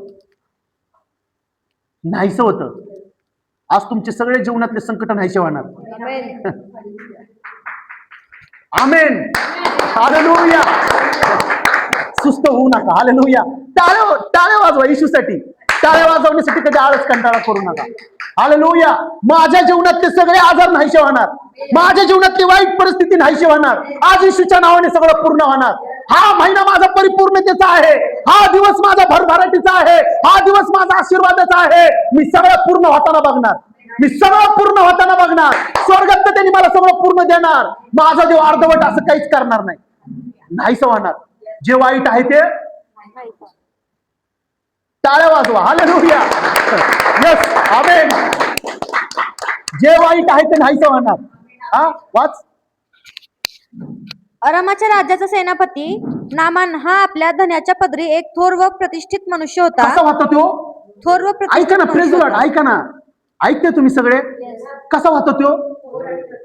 नाहीसं होतं. आज तुमचे सगळे जीवनातले संकट नाहीसे होणार. आमेन. हालेलुया. सुस्त होऊ नका. हालेलुया. टाळ्या वाजवा येशूसाठी. टाळ्या वाजवण्यासाठी कधी आळस कंटाळा करू नका. हालेलुया. माझ्या जीवनातले सगळे आजार नाहीसे होणार, माझ्या जीवनातली वाईट परिस्थिती नाहीशी होणार. आज येशूच्या नावाने सगळं पूर्ण होणार. हा महिना माझा परिपूर्णतेचा आहे, हा दिवस माझा भरभराटीचा आहे, हा दिवस माझा आशीर्वादाचा आहे. मी सगळं पूर्ण होताना बघणार, मी सगळं पूर्ण होताना बघणार. स्वर्गात त्यांनी मला सगळं पूर्ण देणार. माझा देव अर्धवट असं काहीच करणार नाही, नाहीसं होणार. जे वाईट आहे ते टाळ्या वाजवा. हालेलुया. यस. आमेन. जे वाईट आहे ते नाहीच होणार. हा वाच. अरामाच्या राज्याचा सेनापती नामान हा आपल्या धन्याच्या पदरी एक थोर व प्रतिष्ठित मनुष्य होता. कसा होता तो? थोर व ऐका प्रतिष्ठित ना, मनुष्य प्रेज लॉर्ड, होता. ऐका ना, ऐकते तुम्ही सगळे. कसा होता तो?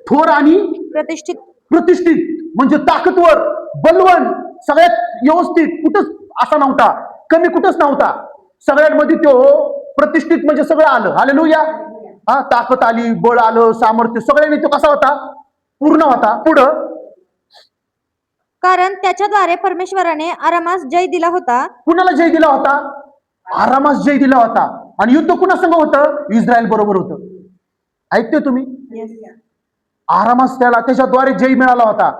थोर आणि प्रतिष्ठित. प्रतिष्ठित म्हणजे ताकदवर, बलवान, सगळ्यात व्यवस्थित. कुठंच असा नव्हता, कमी कुठंच नव्हता. सगळ्यांमध्ये तो प्रतिष्ठित म्हणजे सगळं आलं. हालेलुया. हा, ताकद आली, बळ आलं, सामर्थ्य, सगळ्यांनी तो कसा होता? पूर्ण होता. पुढं, कारण त्याच्याद्वारे परमेश्वराने आरामास जय दिला होता. कुणाला जय दिला होता? आरामास जय दिला होता. आणि युद्ध कुणासंग होतं? इस्रायल बरोबर होतं. ऐकते तुम्ही? आरामास त्याच्याद्वारे जय मिळाला होता.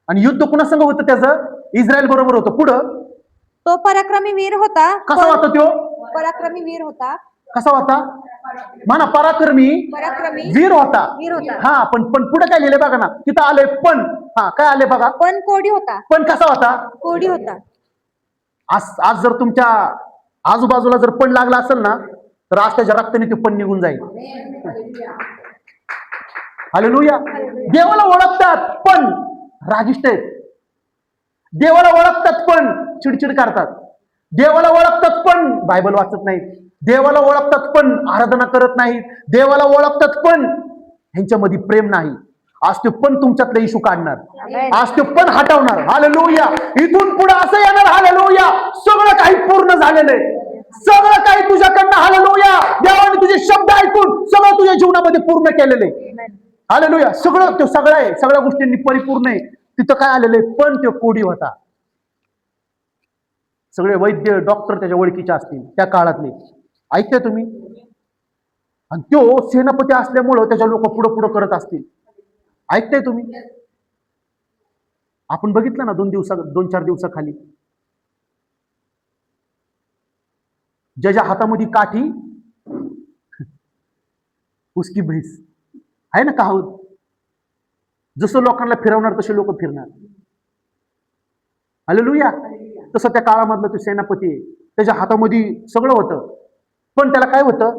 आणि युद्ध कुणासंग होतं त्याचं? इस्रायल बरोबर होतं. पुढं, तो पराक्रमी वीर होता. कसा होता तो? पराक्रमी वीर होता. कसा होता? म्हणा, पराक्रमी पराक्रमी वीर होता. वीर होता. हा, पण पुढे काय लिहिले बघा ना, तिथं आले पण. हा, काय आले बघा? पण कोडी होता. पण कसा होता? कोडी होता. आज जर तुमच्या आजूबाजूला जर पण लागला असेल ना, तर आज त्याच्या रक्ताने ते पण निघून जाईल. हालेलुया. देवाला ओळखतात पण रागिष्ट आहेत. देवाला ओळखतात पण चिडचिड करतात. देवाला ओळखतात पण बायबल वाचत नाहीत. देवाला ओळखतात पण आराधना करत नाहीत. देवाला ओळखतात पण ह्यांच्यामध्ये प्रेम नाही. आज ते पण तुमच्यातलं इशू काढणार. आज ते पण हटवणार. हालेलुया. इथून पुढे असं येणार. हालेलुया. सगळं काही पूर्ण झालेलं आहे. सगळं काही तुझ्याकडनं. हालेलुया. देवाने तुझे शब्द ऐकून सगळं तुझ्या जीवनामध्ये पूर्ण केलेलं आहे. हालेलुया. सगळं तो सगळं आहे. सगळ्या गोष्टींनी परिपूर्ण आहे. तिथं काय आलेलं आहे? पण तो कोडी होता. सगळे वैद्य, डॉक्टर त्याच्या ओळखीचे असतील त्या काळातले. ऐकते तुम्ही? आणि तो सेनापती असल्यामुळं त्याच्या लोक पुढं पुढं करत असतील. ऐकताय तुम्ही? आपण बघितलं ना 2-4 दिवसाखाली ज्याच्या हातामध्ये काठी उसकी भैंस आहे ना कहावत. जसं लोकांना फिरवणार तसे लोक फिरणार. हालेलुया. तसं त्या काळामधलं तो सेनापती आहे. त्याच्या हातामध्ये सगळं होतं पण त्याला काय होतं?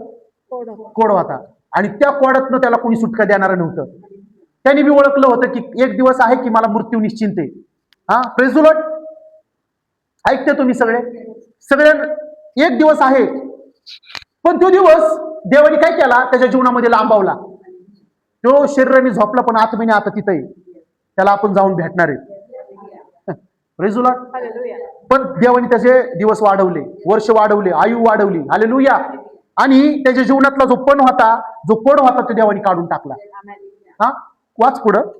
कोड होता. आणि त्या कोडातनं त्याला कोणी सुटका देणार नव्हतं. त्यांनी बी ओळखलं होतं की एक दिवस आहे की मला मृत्यू निश्चिंत आहे. हा, प्रेज द लॉर्ड. ऐकते तुम्ही सगळे? एक दिवस आहे. पण तो दिवस देवाने काय केला? त्याच्या जीवनामध्ये लांबवला. तो शरीराने झोपला पण आत्म्याने आता तिथं आहे. त्याला आपण जाऊन भेटणार आहे. Praise the Lord. पण देवाने त्याचे दिवस वाढवले, वर्ष वाढवले, आयु वाढवली. हालेलुया. आणि त्याच्या जीवनातला जो पण होता, जो कोड होता, तो देवाने काढून टाकला. हा, वाच पुढं.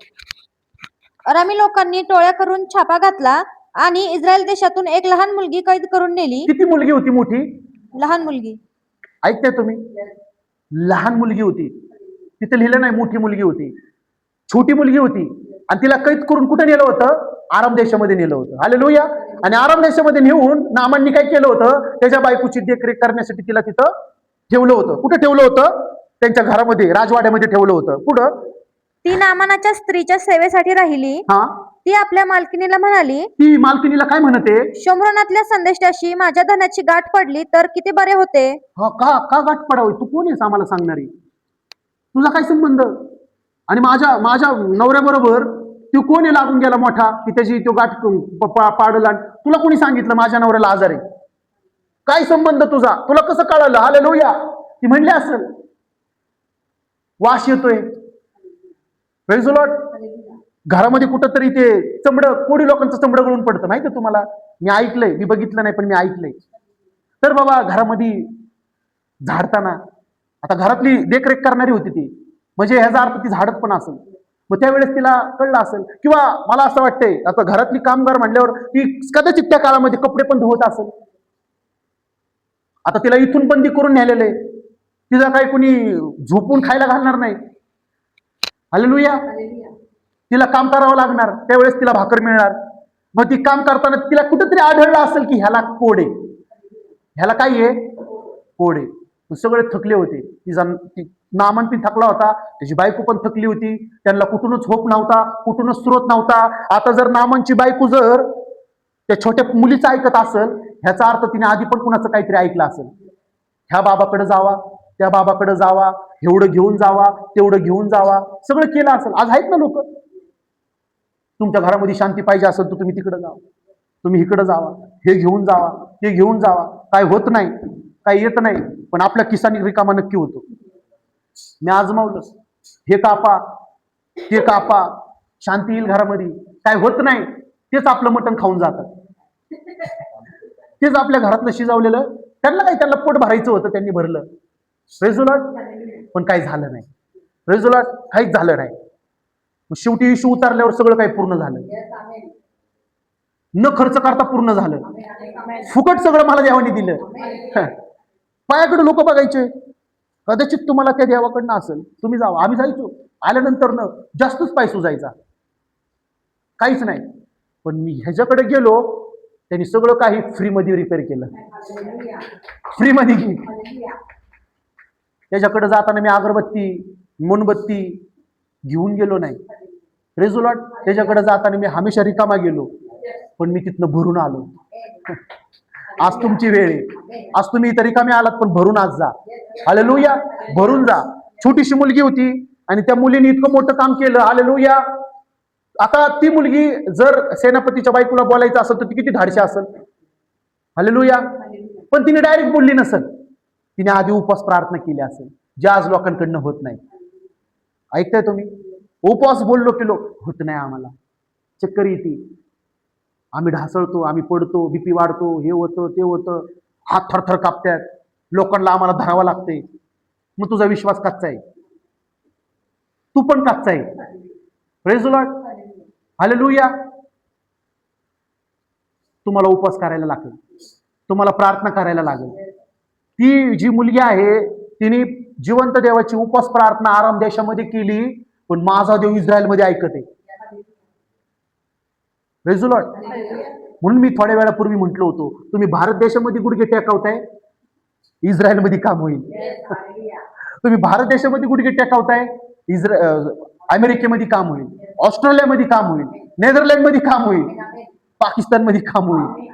अरामी लोकांनी टोळ्या करून छापा घातला आणि इस्रायल देशातून एक लहान मुलगी कैद करून नेली. किती मुलगी होती? मोठी? लहान मुलगी. ऐकते तुम्ही? लहान मुलगी होती. तिथे लिहिलं नाही मोठी मुलगी होती. छोटी मुलगी होती. आणि तिला कैद करून कुठे नेलं होतं? आराम देशामध्ये नेलं होतं. हालेलुया. आणि आराम देशामध्ये नेऊन नामांनी काय केलं होतं? त्याच्या बायकोची देखरेख करण्यासाठी तिला तिथं ठेवलं होतं. कुठे ठेवलं होतं? त्यांच्या घरामध्ये, राजवाड्यामध्ये ठेवलं होतं. पुढं, ती नामानाच्या स्त्रीच्या सेवेसाठी राहिली. हा, ती आपल्या मालकिनीला म्हणाली, ती मालकिनीला काय म्हणते? शोम्रोनातल्या संदेशाशी माझ्या धनाची गाठ पडली तर किती बरे होते. हा, का गाठ पडावी? तू कोण आहेस आम्हाला सांगणारी? तुझा काय संबंध? आणि माझ्या नवऱ्याबरोबर तू कोण आहे लागून गेला मोठा की त्याची तो गाठ पाडला? तुला कोणी सांगितलं माझ्या नवऱ्याला आजार आहे? काय संबंध तुझा? तुला कसं कळलं? हालेलुया. ती म्हणली असेल वास येतोय. Praise the Lord. घरामध्ये कुठंतरी ते चमडं, कोडी लोकांचं चमडं गळून पडतं, माहिती तुम्हाला? मी ऐकलंय, मी बघितलं नाही पण मी ऐकलंय. तर बाबा घरामध्ये झाडताना, आता घरातली देखरेख करणारी होती ती, म्हणजे ह्याचा अर्थ ती झाडत पण असेल. मग त्यावेळेस तिला कळलं असेल, किंवा मला असं वाटतंय आता घरातली कामगार म्हणल्यावर ती कदाचित त्या काळामध्ये कपडे पण धुवत असेल. आता तिला इथून बंदी करून नेलेलं आहे. तिला काही कोणी झोपून खायला घालणार नाही. हालेलुया. तिला काम करावं लागणार, त्यावेळेस तिला भाकर मिळणार. मग ती काम करताना तिला कुठेतरी आढळलं असेल की ह्याला कोड आहे, ह्याला काय आहे? कोड आहे. सगळे थकले होते. नामान पण थकला होता, त्याची बायको पण थकली होती. त्यांना कुठूनच होप नव्हता, कुठूनच स्रोत नव्हता. आता जर नामानची बायको जर त्या छोट्या मुलीचं ऐकत असेल, ह्याचा अर्थ तिने आधी पण कुणाचं काहीतरी ऐकलं असेल. ह्या बाबाकडे जावा, त्या बाबाकडे जावा, एवढं घेऊन जावा, तेवढं घेऊन जावा, सगळं केलं असेल. आज आहेत ना लोक. तुमच्या घरामध्ये शांती पाहिजे असेल तर तुम्ही तिकडे जावा, तुम्ही इकडे जावा, हे घेऊन जावा, ते घेऊन जावा. काय होत नाही, काय येत नाही, पण आपल्या किसानी रिकामा नक्की होतो. मी आजमावलं, हे कापा, ते कापा, शांती येईल घरामध्ये. काय होत नाही, तेच आपलं मटण खाऊन जातात. तेच आपल्या घरातलं शिजवलेलं, त्यांना पोट भरायचं होतं, त्यांनी भरलं. Praise the Lord. पण काही झालं नाही. Praise the Lord. काहीच झालं नाही. शेवटी इशू उतारल्यावर सगळं काही पूर्ण झालं. न खर्च करता पूर्ण झालं. फुकट सगळं मला देवाने दिलं. पायाकडे लोक बघायचे, कदाचित तुम्हाला त्या देवाकडनं असेल, तुम्ही जावा. आम्ही जायचो, आल्यानंतर न जास्तच पैसा जायचा, काहीच नाही. पण मी ह्याच्याकडे गेलो, त्यांनी सगळं काही फ्रीमध्ये रिपेअर केलं, फ्रीमध्ये. त्याच्याकडे जाताना मी अगरबत्ती, मोमबत्ती घेऊन गेलो नाही. Praise the Lord. त्याच्याकडे जाताना मी हमेशा रिकामा गेलो, पण मी तिथनं भरून आलो. आज तुमची वेळ आहे. आज तुम्ही इथं रिकामे आलात, पण भरून आज जा. हालेलुया. भरून जा. छोटीशी मुलगी होती आणि त्या मुलीने इतकं मोठं काम केलं. हालेलुया. आता ती मुलगी जर सेनापतीच्या बायकोला बोलायचं असेल तर ती किती धाडशी असेल. हालेलुया. पण तिने डायरेक्ट बोलली नसेल, तिने आधी उपवास प्रार्थना केली असेल, जे आज लोकांकडनं होत नाही. ऐकताय तुम्ही? उपवास बोललो केलो, होत नाही आम्हाला, चक्कर येते, आम्ही ढासळतो, आम्ही पडतो, बीपी वाढतो, हे होतं ते होतं, हात थरथर कापतात, लोकांना आम्हाला धरावं लागते. मग तुझा विश्वास कच्चा आहे, तू पण कच्चा आहे. Praise the lord. हालेलुया. तुम्हाला उपवास करायला लागेल, तुम्हाला प्रार्थना करायला लागेल. ती जी मुलगी आहे तिने जिवंत देवाची उपवास प्रार्थना आराम देशामध्ये केली, पण माझा देव इस्रायलमध्ये ऐकत आहे. Praise the Lord. म्हणून मी थोड्या वेळापूर्वी म्हटलं होतो, तुम्ही भारत देशामध्ये गुडघे टेकवताय, इस्रायलमध्ये काम होईल. तुम्ही भारत देशामध्ये गुडघे टेकवताय, अमेरिकेमध्ये काम होईल, ऑस्ट्रेलियामध्ये काम होईल, नेदरलँडमध्ये काम होईल, पाकिस्तानमध्ये काम होईल,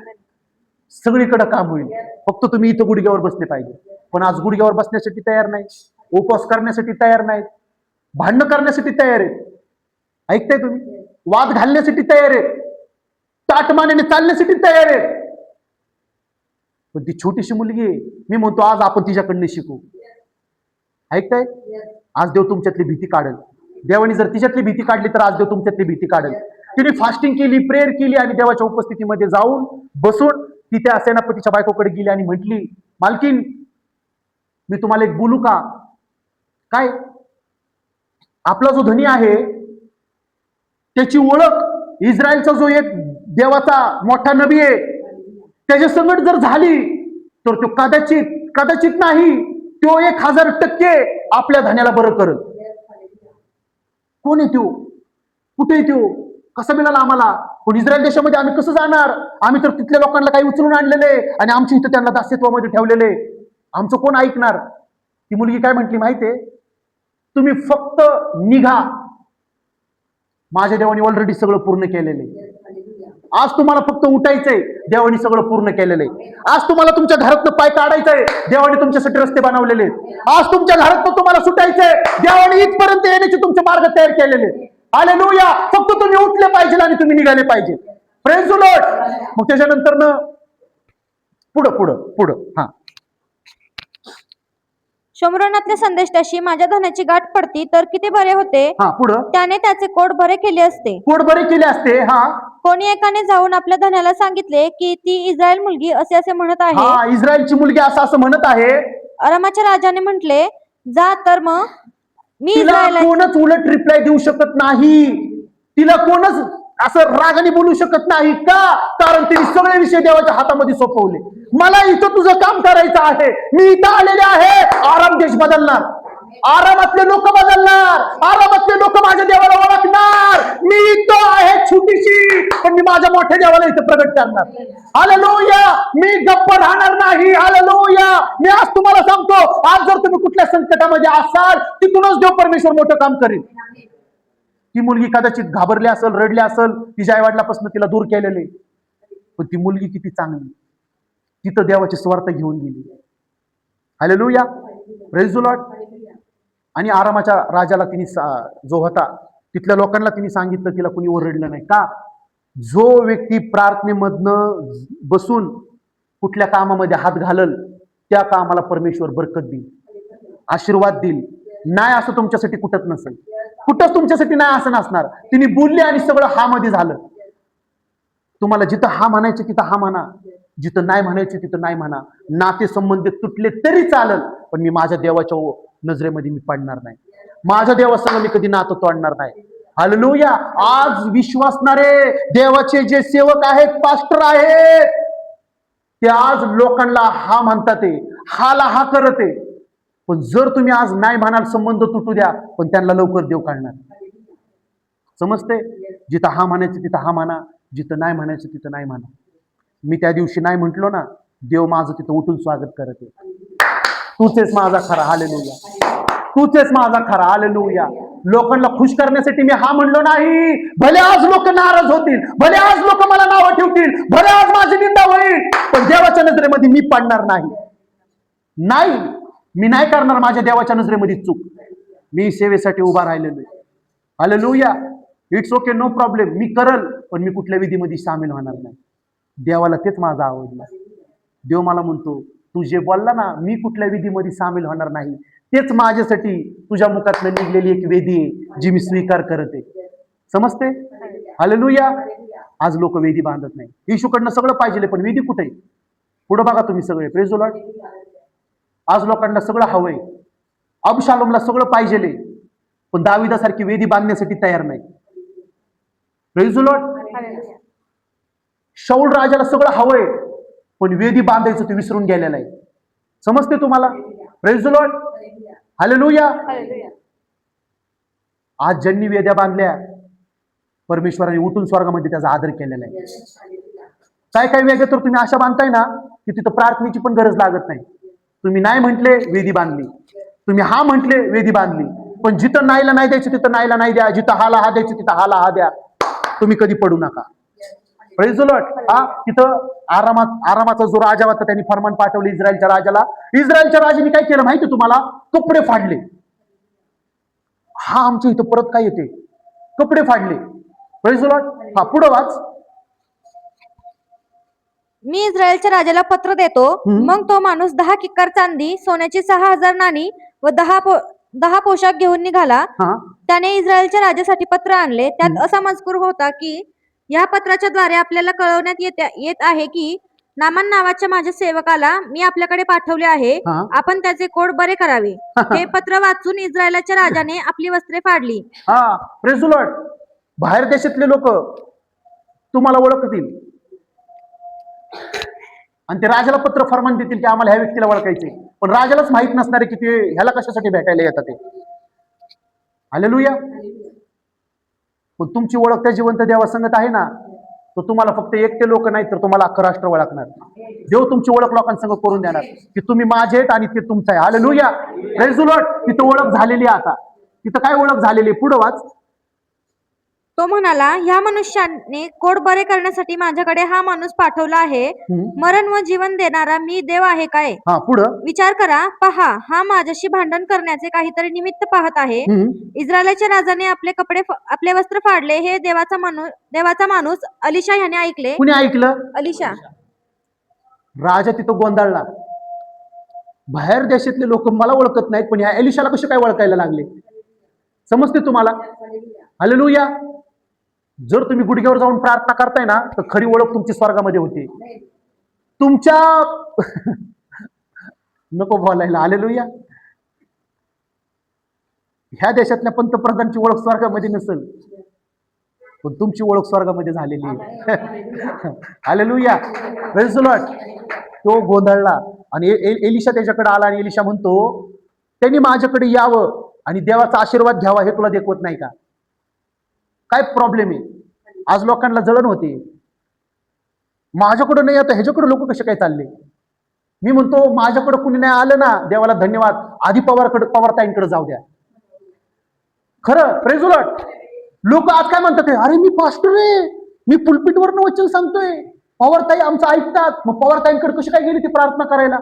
सगळीकडे काम होईल. फक्त तुम्ही इथं गुडघ्यावर बसले पाहिजे. पण आज गुडघ्यावर बसण्यासाठी तयार नाही, उपवास करण्यासाठी तयार नाहीत, भांडणं करण्यासाठी तयार आहेत. ऐकताय तुम्ही? वाद घालण्यासाठी तयार आहेत, ताटमानेने चालण्यासाठी तयार आहेत. पण ती छोटीशी मुलगी आहे, मी म्हणतो आज आपण तिच्याकडनं शिकू. ऐकताय? आज देव तुमच्यातली भीती काढेल. देवाने जर तिच्यातली भीती काढली तर आज देव तुमच्यातली भीती काढेल. तिने फास्टिंग केली, प्रेयर केली आणि देवाच्या उपस्थितीमध्ये जाऊन बसून ती त्या सेनापतीच्या बायकोकडे गेली आणि म्हटली, मालकीन मी तुम्हाला एक बोलू का? काय? आपला जो धनी आहे त्याची ओळख इस्रायलचा जो एक देवाचा मोठा नबी आहे त्याच्या संगत जर झाली तर तो कदाचित नाही, तो 1000% आपल्या धन्याला बरं करल. कोण आहे तो? कुठे आहे तो? कसा मिळाला आम्हाला? पण इस्रायल देशामध्ये आम्ही कसं जाणार? आम्ही तर तिथल्या लोकांना काही उचलून आणलेले आणि आमच्या इथं त्यांना दास्यत्वामध्ये ठेवलेले, आमचं कोण ऐकणार? ती मुलगी काय म्हटली माहितीये? तुम्ही फक्त निघा, माझ्या देवाने ऑलरेडी सगळं पूर्ण केलेले. आज तुम्हाला फक्त उठायचंय, देवाने सगळं पूर्ण केलेलं आहे. आज तुम्हाला तुमच्या घरातनं पाय काढायचंय, देवाने तुमच्यासाठी रस्ते बनवलेले आहेत. आज तुमच्या घरातनं तुम्हाला सुटायचंय, देवाने इथपर्यंत येण्याचे तुमचे मार्ग तयार केलेले आहेत. हालेलुया. फक्त तुम्ही उठले पाहिजे आणि तुम्ही निघाले पाहिजे. Praise the Lord. मग त्याच्यानंतर ना पुढं हा, शोमरोनातल्या संदेष्टाशी माझ्या धनाची गाठ पडती तर किती बरे होते. हा पुढं. त्याने त्याचे कोट बरे केले असते. कोट बरे केले असते. हा. कोणी एकाने जाऊन आपल्या धनाला सांगितले की ती इस्रायल मुलगी असे म्हणत आहे. हा, इस्रायलची मुलगी असं म्हणत आहे. अरामाच्या राजाने म्हटले, जा तर मग मी तिला कोणच उलट रिप्लाय देऊ शकत नाही. तिला कोणच असं रागाने बोलू शकत नाही. का? कारण तिने सगळे विषय देवाच्या हातामध्ये सोपवले. मला इथं तुझं काम करायचं आहे, मी इथं आलेले आहे. आराम देश बदलणार, आरामातले लोक बदलणार, आरामातले लोक माझ्या देवाला ओळखणार. मी इथं आहे छोटीशी, पण मी माझ्या मोठ्या देवाला इथं प्रगट करणार. हालेलुया. मी गप्प राहणार नाही. हालेलुया. मी आज तुम्हाला सांगतो, आज जर तुम्ही कुठल्या संकटामध्ये असाल, तिथूनच देव परमेश्वर मोठं काम करेल. ती मुलगी कदाचित घाबरली असेल, रडली असेल, तिच्या आईवडिलापासून तिला दूर केलेले, पण ती मुलगी किती चांगली, तिथं देवाची स्वार्थ घेऊन गेली. हालेलुया. Praise the lord. आणि आरामाच्या राजाला तिने जो होता तिथल्या लोकांना तिने सांगितलं, तिला कुणी ओरडलं नाही. का? जो व्यक्ती प्रार्थनेमधनं बसून कुठल्या कामामध्ये हात घालल त्या कामाला परमेश्वर बरकत देईल, आशीर्वाद देईल. नाही असं तुमच्यासाठी कुठंच नसेल, कुठंच तुमच्यासाठी नाही असं नसणार. तिने बोलली आणि सगळं हा मध्ये झालं. तुम्हाला जिथं हा म्हणायचं तिथं हा म्हणा, जिथं नाही म्हणायचं तिथं नाही म्हणा. नाते संबंध तुटले तरी चालल, पण मी माझ्या देवाच्या नजरेमध्ये मी पडणार नाही. माझ्या देवासंग मी कधी नातं तोडणार नाही. हालेलुया. आज विश्वासणारे देवाचे जे सेवक आहेत, पास्टर आहेत, ते आज लोकांना हा म्हणतात, हाला हा करत आहे. पण जर तुम्ही आज नाही म्हणाल, संबंध तुटू द्या, पण त्यांना लवकर देव काढणार. समजते? जिथं हा म्हणायचं तिथं हा म्हणा, जिथं नाही म्हणायचं तिथं नाही म्हणा. मी त्या दिवशी नाही म्हटलो ना, देव माझं तिथं उठून स्वागत करत आहे. तूच माझा खरा. हालेलुया. तूच माझा खरा. हालेलुया. लोकांना खुश करण्यासाठी मी हा म्हणलो नाही. भले आज लोक नाराज होतील, भले आज लोक मला नावं ठेवतील, भले आज माझी निंदा होईल, पण देवाच्या नजरेमध्ये मी पडणार नाही. नाही, मी नाही करणार माझ्या देवाच्या नजरेमध्ये चूक. मी सेवेसाठी उभा राहिलेलो आहे. Hallelujah. It's okay, no problem. मी करल, पण मी कुठल्या विधीमध्ये सामील होणार नाही. देवाला तेच माझा आवडला. देव मला म्हणतो, तू जे बोलला ना, मी कुठल्या विधीमध्ये सामील होणार नाही, तेच माझ्यासाठी तुझ्या मुखातनं निघलेली एक वेदी आहे, जी मी स्वीकार करते. समजते? हालेलुया. आज लोक वेदी बांधत नाही. येशूकडनं सगळं पाहिजे, पण वेदी कुठे? पुढे बघा तुम्ही सगळे. Praise the lord. आज लोकांना सगळं हवंय. अबशालोमला सगळं पाहिजे, पण दाविदासारखी वेदी बांधण्यासाठी तयार नाही. Praise the Lord. शाऊल राजाला सगळं हवंय, पण वेदी बांधायचं ते विसरून गेलेलं आहे. समजते तुम्हाला? Praise the lord. हालेलुया. आज ज्यांनी वेद्या बांधल्या, परमेश्वराने उठून स्वर्गामध्ये त्याचा आदर केलेला आहे. काय काय वेगळं तर तुम्ही अशा बांधताय ना की तिथं प्रार्थनेची पण गरज लागत नाही. तुम्ही नाही म्हटले, वेदी बांधली. तुम्ही हा म्हटले, वेदी बांधली. पण जिथं नाहीला नाही द्यायचं तिथं नाहीला नाही द्या, जिथं हाला हा द्यायचं तिथं हाला हा द्या. तुम्ही कधी पडू नका. Praise the Lord. तिथं आरामाचा जो राजा होता त्यांनी फरमान पाठवले इस्रायलच्या राजाला. इस्रायलच्या राजाने काय केलं माहिती तुम्हाला? कपडे फाडले. हा आमच्या इथं परत काय येते? कपडे फाडले. Praise the Lord. पुढं वाच. मी इस्रायलच्या राजाला पत्र देतो. मग तो माणूस 10 किक्कर चांदी, सोन्याची 6000 नाणी व 10 पोशाख घेऊन निघाला. त्याने इस्रायलच्या राजासाठी पत्र आणले. त्यात असा मजकूर होता की, या पत्राच्या द्वारे आपल्याला कळवण्यात येत आहे की, नामान नावाच्या माझ्या सेवकाला मी आपल्याकडे पाठवले आहे. आपण त्याचे कोड बरे करावे. हे पत्र वाचून इस्रायलच्या राजाने आपली वस्त्रे फाडली. Praise the Lord. बाहेर देशातले लोक तुम्हाला ओळखतील आणि ते राजाला पत्र फरमान देतील की आम्हाला ह्या व्यक्तीला ओळखायचे, पण राजालाच माहित नसणार आहे की ते ह्याला कशासाठी भेटायला येतात ते. हालेलुया. पण तुमची ओळख त्या जिवंत देवा संगत आहे ना, तो तुम्हाला फक्त एकटे लोक नाही तर तुम्हाला अख्खं राष्ट्र ओळखणार. देव तुमची ओळख लोकांसंग करून देणार की तुम्ही माझे आहेत आणि ते तुमचं आहे. हालेलुया. Praise the Lord. तिथं ओळख झालेली आहे. आता तिथं काय ओळख झालेली आहे? पुढं वाच. तो म्हणाला, ह्या मनुष्याने कोड बरे करण्यासाठी माझ्याकडे हा माणूस पाठवला आहे. मरण व जीवन देणारा मी देव आहे काय? पुढं विचार करा. पहा, हा माझ्याशी भांडण करण्याचे काहीतरी निमित्त पाहत आहे. इस्रायलच्या राजाने आपले वस्त्र फाडले हे देवाचा माणूस अलिशा ह्याने ऐकले. कुणी ऐकलं? अलिशा. राजा तिथं गोंधळला. बाहेर देशातले लोक मला ओळखत नाहीत, पण ह्या एलिशाला कसे काय ओळखायला लागले? समजते तुम्हाला? हालेलुया. जर तुम्ही गुडघ्यावर जाऊन प्रार्थना करताय ना, तर खरी ओळख तुमची स्वर्गामध्ये होते. तुमच्या नको बोलायला. हालेलुया. ह्या देशातल्या पंतप्रधानची ओळख स्वर्गामध्ये नसेल, पण तुमची ओळख स्वर्गामध्ये झालेली आहे. हालेलुया. Praise the Lord. तो गोंधळला आणि एलिशा त्याच्याकडे आला आणि एलिशा म्हणतो, त्यांनी माझ्याकडे यावं आणि देवाचा आशीर्वाद घ्यावा, हे तुला देखवत नाही का? काय प्रॉब्लेम आहे? आज लोकांना जळण होते. माझ्याकडे नाही आता ह्याच्याकडे लोक कसे काय चालले? मी म्हणतो माझ्याकडे कुणी नाही आलं ना, देवाला धन्यवाद. आधी पवारताईंकडे जाऊ द्या. खरं. Praise the Lord. लोक आज काय म्हणतात, अरे मी पास्टर आहे, मी पुलपिटवरनं वचन सांगतोय, पवारताई आमचं ऐकतात, मग पवारताईंकडे कशी काय गेली ती प्रार्थना करायला?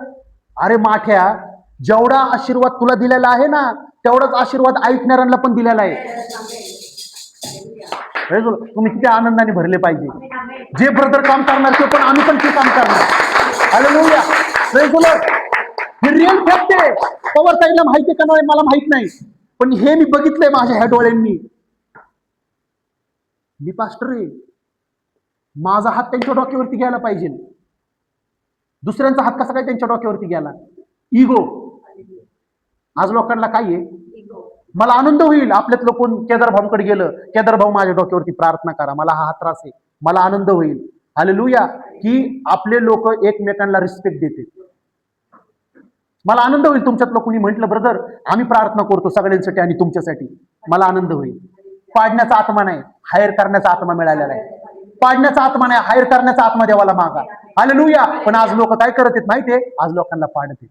अरे माठ्या, जेवढा आशीर्वाद तुला दिलेला आहे ना, तेवढाच आशीर्वाद ऐकणाऱ्यांना पण दिलेला आहे. तुम्ही किती आनंदाने भरले पाहिजे. जे ब्रदर काम करणार ते पण आम्ही पण ते काम करणार. हालेलुया. Praise the Lord. हे रिअल फॅक्ट आहे. पवार साहेबला माहिती का नाही मला माहित नाही, पण हे मी बघितलंय माझ्या ह्या डोळ्यांनी. मी पास्टर आहे, माझा हात त्यांच्या डोक्यावरती घ्यायला पाहिजे. दुसऱ्यांचा हात कसा काय त्यांच्या डोक्यावरती गेला? इगो. आज लोकांना काय आहे? मला आनंद होईल आपल्यातलं कोण केदार भाऊकडे गेलं, केदार भाऊ माझ्या डोक्यावरती प्रार्थना करा, मला हा त्रास आहे, मला आनंद होईल. हालेलुया. की आपले लोक एकमेकांना रिस्पेक्ट देते. मला आनंद होईल तुमच्यातलं कोणी म्हटलं ब्रदर आम्ही प्रार्थना करतो सगळ्यांसाठी आणि तुमच्यासाठी, मला आनंद होईल. पाडण्याचा आत्मा नाही, हायर करण्याचा आत्मा मिळालेला आहे. पाडण्याचा आत्मा नाही, हायर करण्याचा आत्मा देवाला मागा. हालेलुया. पण आज लोक काय करत आहेत माहितीये? आज लोकांना पाडते.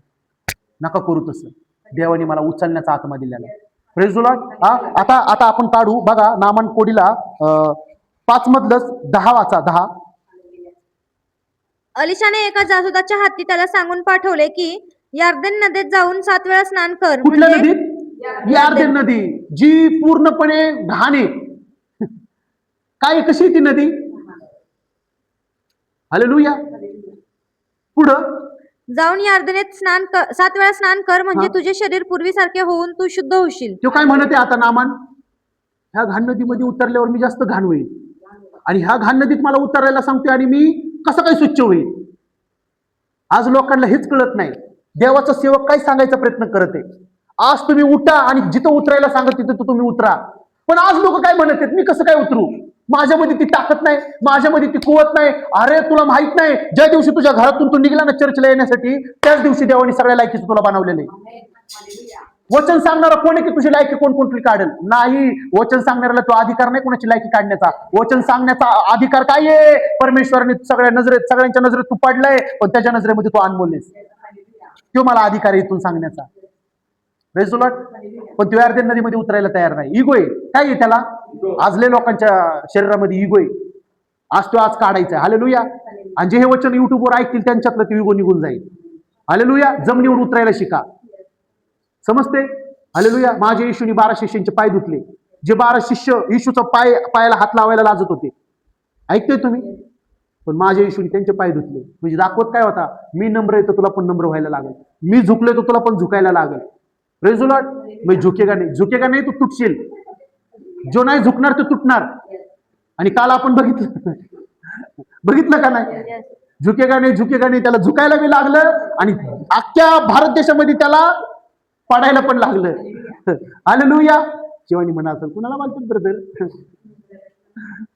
नका करू तसं. देवाने मला उचलण्याचा आत्मा दिलेला आहे. Praise the Lord. आता आता आपण काढू बघा नामान कोडीला 5 मधलंच 10 वाचा. 10. अलिशाने एका जासुदाच्या हाती त्याला सांगून पाठवले की यार्देन नदीत जाऊन 7 वेळा स्नान कर. कुठल्या नदीत? यार्देन नदी, जी पूर्णपणे घाण आहे. काय कशी ती नदी? हालेलुया. पुढं जाऊन यार्देनेत 7 वेळा स्नान कर, म्हणजे तुझे शरीर पूर्वीसारखे होऊन तू शुद्ध होशील. तो काय म्हणते आता नामान? ह्या घाण नदीमध्ये उतरल्यावर मी जास्त घाण होईल, आणि ह्या घाण नदीत मला उतरायला सांगतोय, आणि मी कसं काय स्वच्छ होईल? आज लोकांना हेच कळत नाही. देवाचा सेवक काय सांगायचा प्रयत्न करत आहे? आज तुम्ही उठा आणि जिथं उतरायला सांगत तिथं तुम्ही उतरा. पण आज लोक काय म्हणत आहेत? मी कसं काय उतरू? माझ्यामध्ये ती ताकद नाही, माझ्यामध्ये ती कुवत नाही. अरे तुला माहित नाही, ज्या दिवशी तुझ्या घरातून तू निघला ना चर्चला येण्यासाठी, त्याच दिवशी देवाने सगळ्या लायकीचं तुला बनवलेलं आहे. वचन सांगणारा कोण आहे की तुझी लायकी कोण कोणतरी काढेल? नाही. वचन सांगणाऱ्याला तो अधिकार नाही कोणाची लायकी काढण्याचा. वचन सांगण्याचा अधिकार काय आहे? परमेश्वराने सगळ्यांच्या नजरेत तू पडलाय, पण त्याच्या नजरेमध्ये तू अनमोललेस. तो मला अधिकार आहे इथून सांगण्याचा. Praise the Lord. पण तो यार्देन नदीमध्ये उतरायला तयार नाही. इगो आहे. काय आहे त्याला? आजले लोकांच्या शरीरामध्ये इगो आहे. आज काढायचा आहे. हालेलुया. आणि जे हे वचन युट्यूबवर ऐकतील त्यांच्यातलं ते इगो निघून जाईल. हालेलुया. जमिनीवर उतरायला शिका. समजते? हालेलुया. माझ्या येशूने 12 शिष्यांचे पाय धुतले. जे 12 शिष्य येशूचा पायाला हात लावायला लाजत होते, ऐकतोय तुम्ही? पण माझ्या येशूने त्यांचे पाय धुतले. म्हणजे दाखवत काय होता? मी नम्र आहे तर तुला पण नम्र व्हायला लागेल. मी झुकलोय तर तुला पण झुकायला लागेल. Praise the lord. मी झुकेगा नाही तू तुटशील. जो नाही झुकणार तो तुटणार. आणि काल आपण बघितलं का नाही? झुकेगा नाही त्याला झुकायला बी लागलं, आणि अख्ख्या भारत देशामध्ये त्याला पडायला पण लागलं. हालेलुया. जेव्हा म्हणा असेल कुणाला मानतात ब्रदर?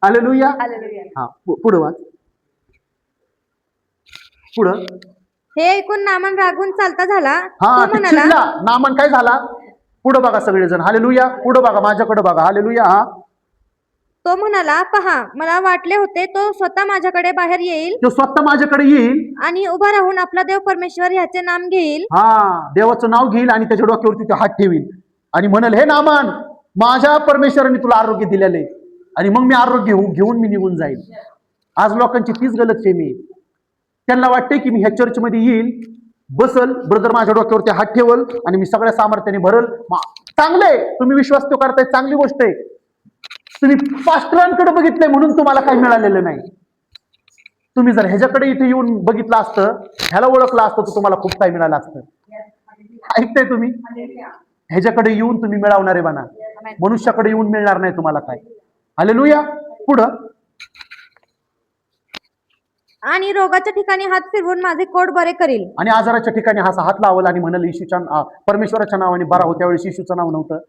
हालेलुया. हा पुढं वाच. पुढं. हे ऐकून नामान रागून चालता झाला. हा नामान काय झाला? पुढं बघा सगळेजण. हालेलुया. पुढं बघा, माझ्याकडे बघा. हालेलुया. हा. तो म्हणाला, पहा मला वाटले होते तो स्वतः माझ्याकडे बाहेर येईल. तो स्वतः माझ्याकडे येईल आणि उभा राहून आपला देव परमेश्वर ह्याचे नाम घेईल. देवाचं नाव घेईल आणि त्याच्या डोक्यावरती तो हात ठेवील आणि म्हणाल, हे नामान, माझ्या परमेश्वराने तुला आरोग्य दिलेले, आणि मग मी आरोग्य घेऊन मी निघून जाईल. आज लोकांची तीच गलतफहमी आहे. त्यांना वाटते की मी ह्या चर्चमध्ये येईल, बसल, ब्रदर माझ्या डोक्यावरती हात ठेवल आणि मी सगळ्या सामर्थ्याने भरल. चांगलंय, तुम्ही विश्वास तो करताय, चांगली गोष्ट आहे. तुम्ही पास्टरांकडे बघितलंय म्हणून तुम्हाला काही मिळालेलं नाही. तुम्ही जर ह्याच्याकडे इथे येऊन बघितलं असतं, ह्याला ओळखलं असतं, तर तुम्हाला खूप काही मिळालं असतं. ऐकताय तुम्ही? ह्याच्याकडे येऊन तुम्ही मिळवणारे बना, मनुष्याकडे येऊन मिळणार नाही तुम्हाला काय. हालेलुया. पुढं. आणि रोगाच्या ठिकाणी हात फिरवून माझे कोट बरे करील. आणि आजाराच्या ठिकाणी हात लावला आणि म्हणाल येशूच्या परमेश्वराच्या नावाने बरा हो. त्यावेळेस येशूचं नाव नव्हतं.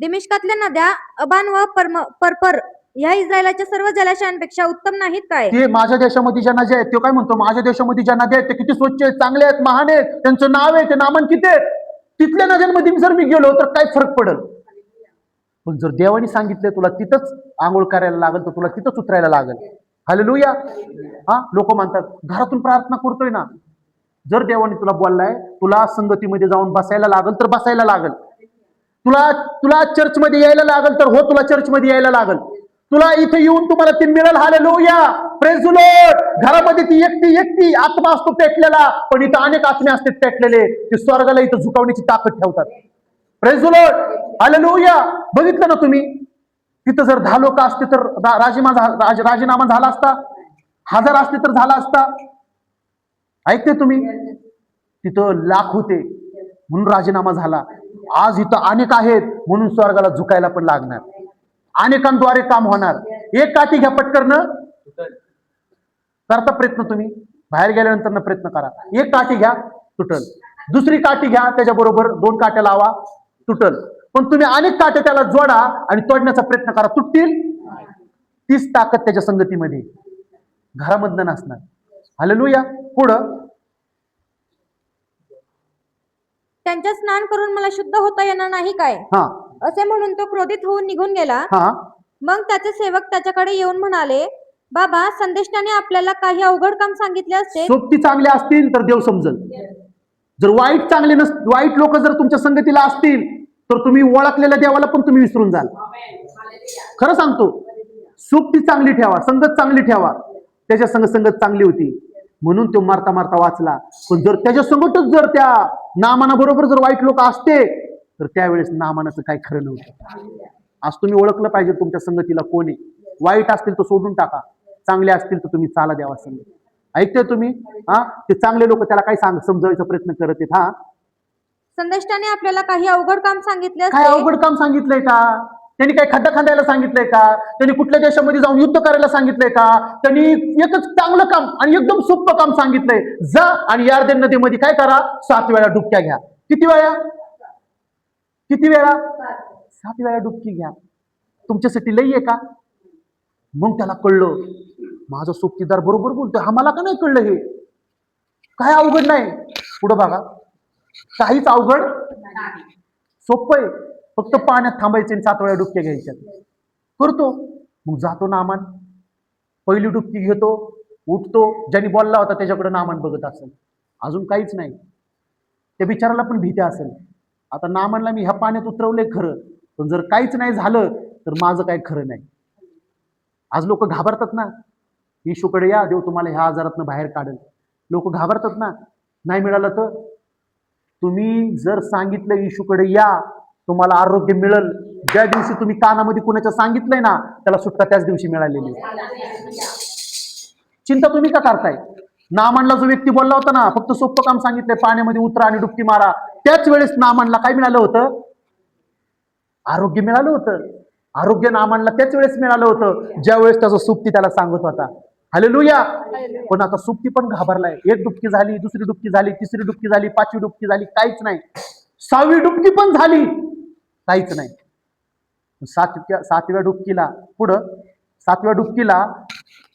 दिमिश्कातल्या नद्या अबान व परपर ह्या इस्रायलाच्या सर्व जलाशयांपेक्षा उत्तम नाहीत काय? ते माझ्या देशामध्ये ज्या नद्या आहेत, तो काय म्हणतो, माझ्या देशामध्ये ज्या नद्या आहेत ते किती स्वच्छ आहेत, चांगले आहेत, महान आहेत, त्यांचं नाव आहे, ते नामान किती आहेत. तिथल्या नद्यांमध्ये जर मी गेलो तर काय फरक पडेल? पण जर देवाने सांगितलं तुला तिथंच आंघोळ करायला लागेल, तर तुला तिथंच उतरायला लागेल. हालेलुया. लोक म्हणतात घरातून प्रार्थना करतोय ना, जर देवाने तुला बोललाय तुला संगतीमध्ये जाऊन बसायला लागल तर बसायला लागल, तुला चर्चमध्ये यायला लागल तर हो, तुला चर्चमध्ये यायला लागल. तुला इथे येऊन तुम्हाला ती मिळेल. Hallelujah, praise the Lord. घरामध्ये ती एकटी आत्मा असतो पेटलेला, पण इथं अनेक आत्मे असतात पेटलेले, ते स्वर्गाला इथं झुकवण्याची ताकद ठेवतात. Praise the lord, hallelujah. बघितलं ना तुम्ही, तिथं जर 10 लोक असते तर राजीनामा झाला असता, 1000 असते तर झाला असता. ऐकते तुम्ही, तिथं लाख होते म्हणून राजीनामा झाला. आज इथं अनेक आहेत म्हणून स्वर्गाला झुकायला पण लागणार, अनेकांद्वारे काम होणार. एक काठी घ्या पटकन, करता प्रयत्न तुम्ही, बाहेर गेल्यानंतर प्रयत्न करा. एक काठी घ्या, तुटल. दुसरी काठी घ्या, त्याच्याबरोबर 2 काट्या लावा, तुटल. पण तुम्ही अनेक काट्या त्याला जोडा आणि तोडण्याचा प्रयत्न करा, तुटतील. तीच ताकद त्याच्या संगतीमध्ये, घरामधनं नसणार. हालेलुया. पुढं, त्यांच्या स्नान करून मला शुद्ध होता येणार नाही काय, हा असे म्हणून तो क्रोधित होऊन निघून गेला. हा मग त्याचे सेवक त्याच्याकडे येऊन म्हणाले, बाबा, संदेष्टाने आपल्याला काही अवघड काम सांगितले असते. सोबती चांगले असतील तर देव समजल. जर वाईट लोक जर तुमच्या संगतीला असतील तर तुम्ही ओळखलेल्या देवाला पण तुम्ही विसरून जाल. खरं सांगतो, सोबती चांगली ठेवा, संगत चांगली ठेवा. त्याच्या संगत चांगली होती म्हणून तो मारता मारता वाचला. पण जर त्याच्या संगतच जर त्या नामाना बरोबर जर वाईट लोक असते तर त्यावेळेस नामानाचं काही खरं नव्हतं. आज तुम्ही ओळखलं पाहिजे तुमच्या संगतीला कोण आहे. वाईट असतील तर सोडून टाका, चांगले असतील तर तुम्ही चाला द्यावा संगत. ऐकते तुम्ही? हा, ते चांगले लोक त्याला काय समजावायचा प्रयत्न करत आहेत. हा, संदेष्टाने आपल्याला काही अवघड काम सांगितले काय असते. अवघड काम सांगितलंय का? त्यांनी काय खड्डा खांदायला सांगितलंय का? त्यांनी कुठल्या देशामध्ये जाऊन युद्ध करायला सांगितलंय का? त्यांनी एकच चांगलं काम आणि एकदम सोपं काम सांगितलंय, जा आणि यार्देन नदीमध्ये काय करा, 7 वेळा डुबक्या घ्या. किती वेळा? 7 वेळा डुबकी घ्या. तुमच्यासाठी लई आहे का? मग त्याला कळलं, माझा सोबतीदार बरोबर बोलतोय, आम्हाला का नाही कळलं हे? काय अवघड नाही. पुढं बघा, काहीच अवघड, सोपं आहे. फक्त पाण्यात थांबायचे आणि 7 वेळा डुबक्या घ्यायच्या. करतो, मग जातो नामान, पहिली डुबकी घेतो, उठतो. ज्यांनी बोलला होता त्याच्याकडे नामान बघत असेल, अजून काहीच नाही. त्या बिचाराला पण भीती असेल, आता नामानला मी ह्या पाण्यात उतरवलंय खरं, पण जर काहीच नाही झालं तर माझं काही खरं नाही. आज लोक घाबरतात ना, येशूकडे या, देव तुम्हाला ह्या आजारातनं बाहेर काढेल. लोक घाबरतात ना, नाही मिळालं तर. तुम्ही जर सांगितलं येशूकडे या, तुम्हाला आरोग्य मिळेल. ज्या दिवशी तुम्ही कानामध्ये कुणाच्या सांगितलंय ना, त्याला सुटका त्याच दिवशी मिळालेली. चिंता तुम्ही का करताय? नामानला जो व्यक्ती बोलला होता ना, फक्त सोपं काम सांगितलंय, पाण्यामध्ये उतरा आणि डुबकी मारा, त्याच वेळेस नामानला काय मिळालं होतं? आरोग्य मिळालं होतं. आरोग्य नामानला त्याच वेळेस मिळालं होतं ज्या वेळेस त्याचा सुप्ती त्याला सांगत होता. हालेलुया. पण आता सुप्ती पण घाबरलाय. 1 डुबकी झाली, 2री डुबकी झाली, 3री डुबकी झाली, 5वी डुबकी झाली, काहीच नाही. 6वी डुबकी पण झाली, काहीच नाही. 7व्या डुबकीला, पुढं 7व्या डुबकीला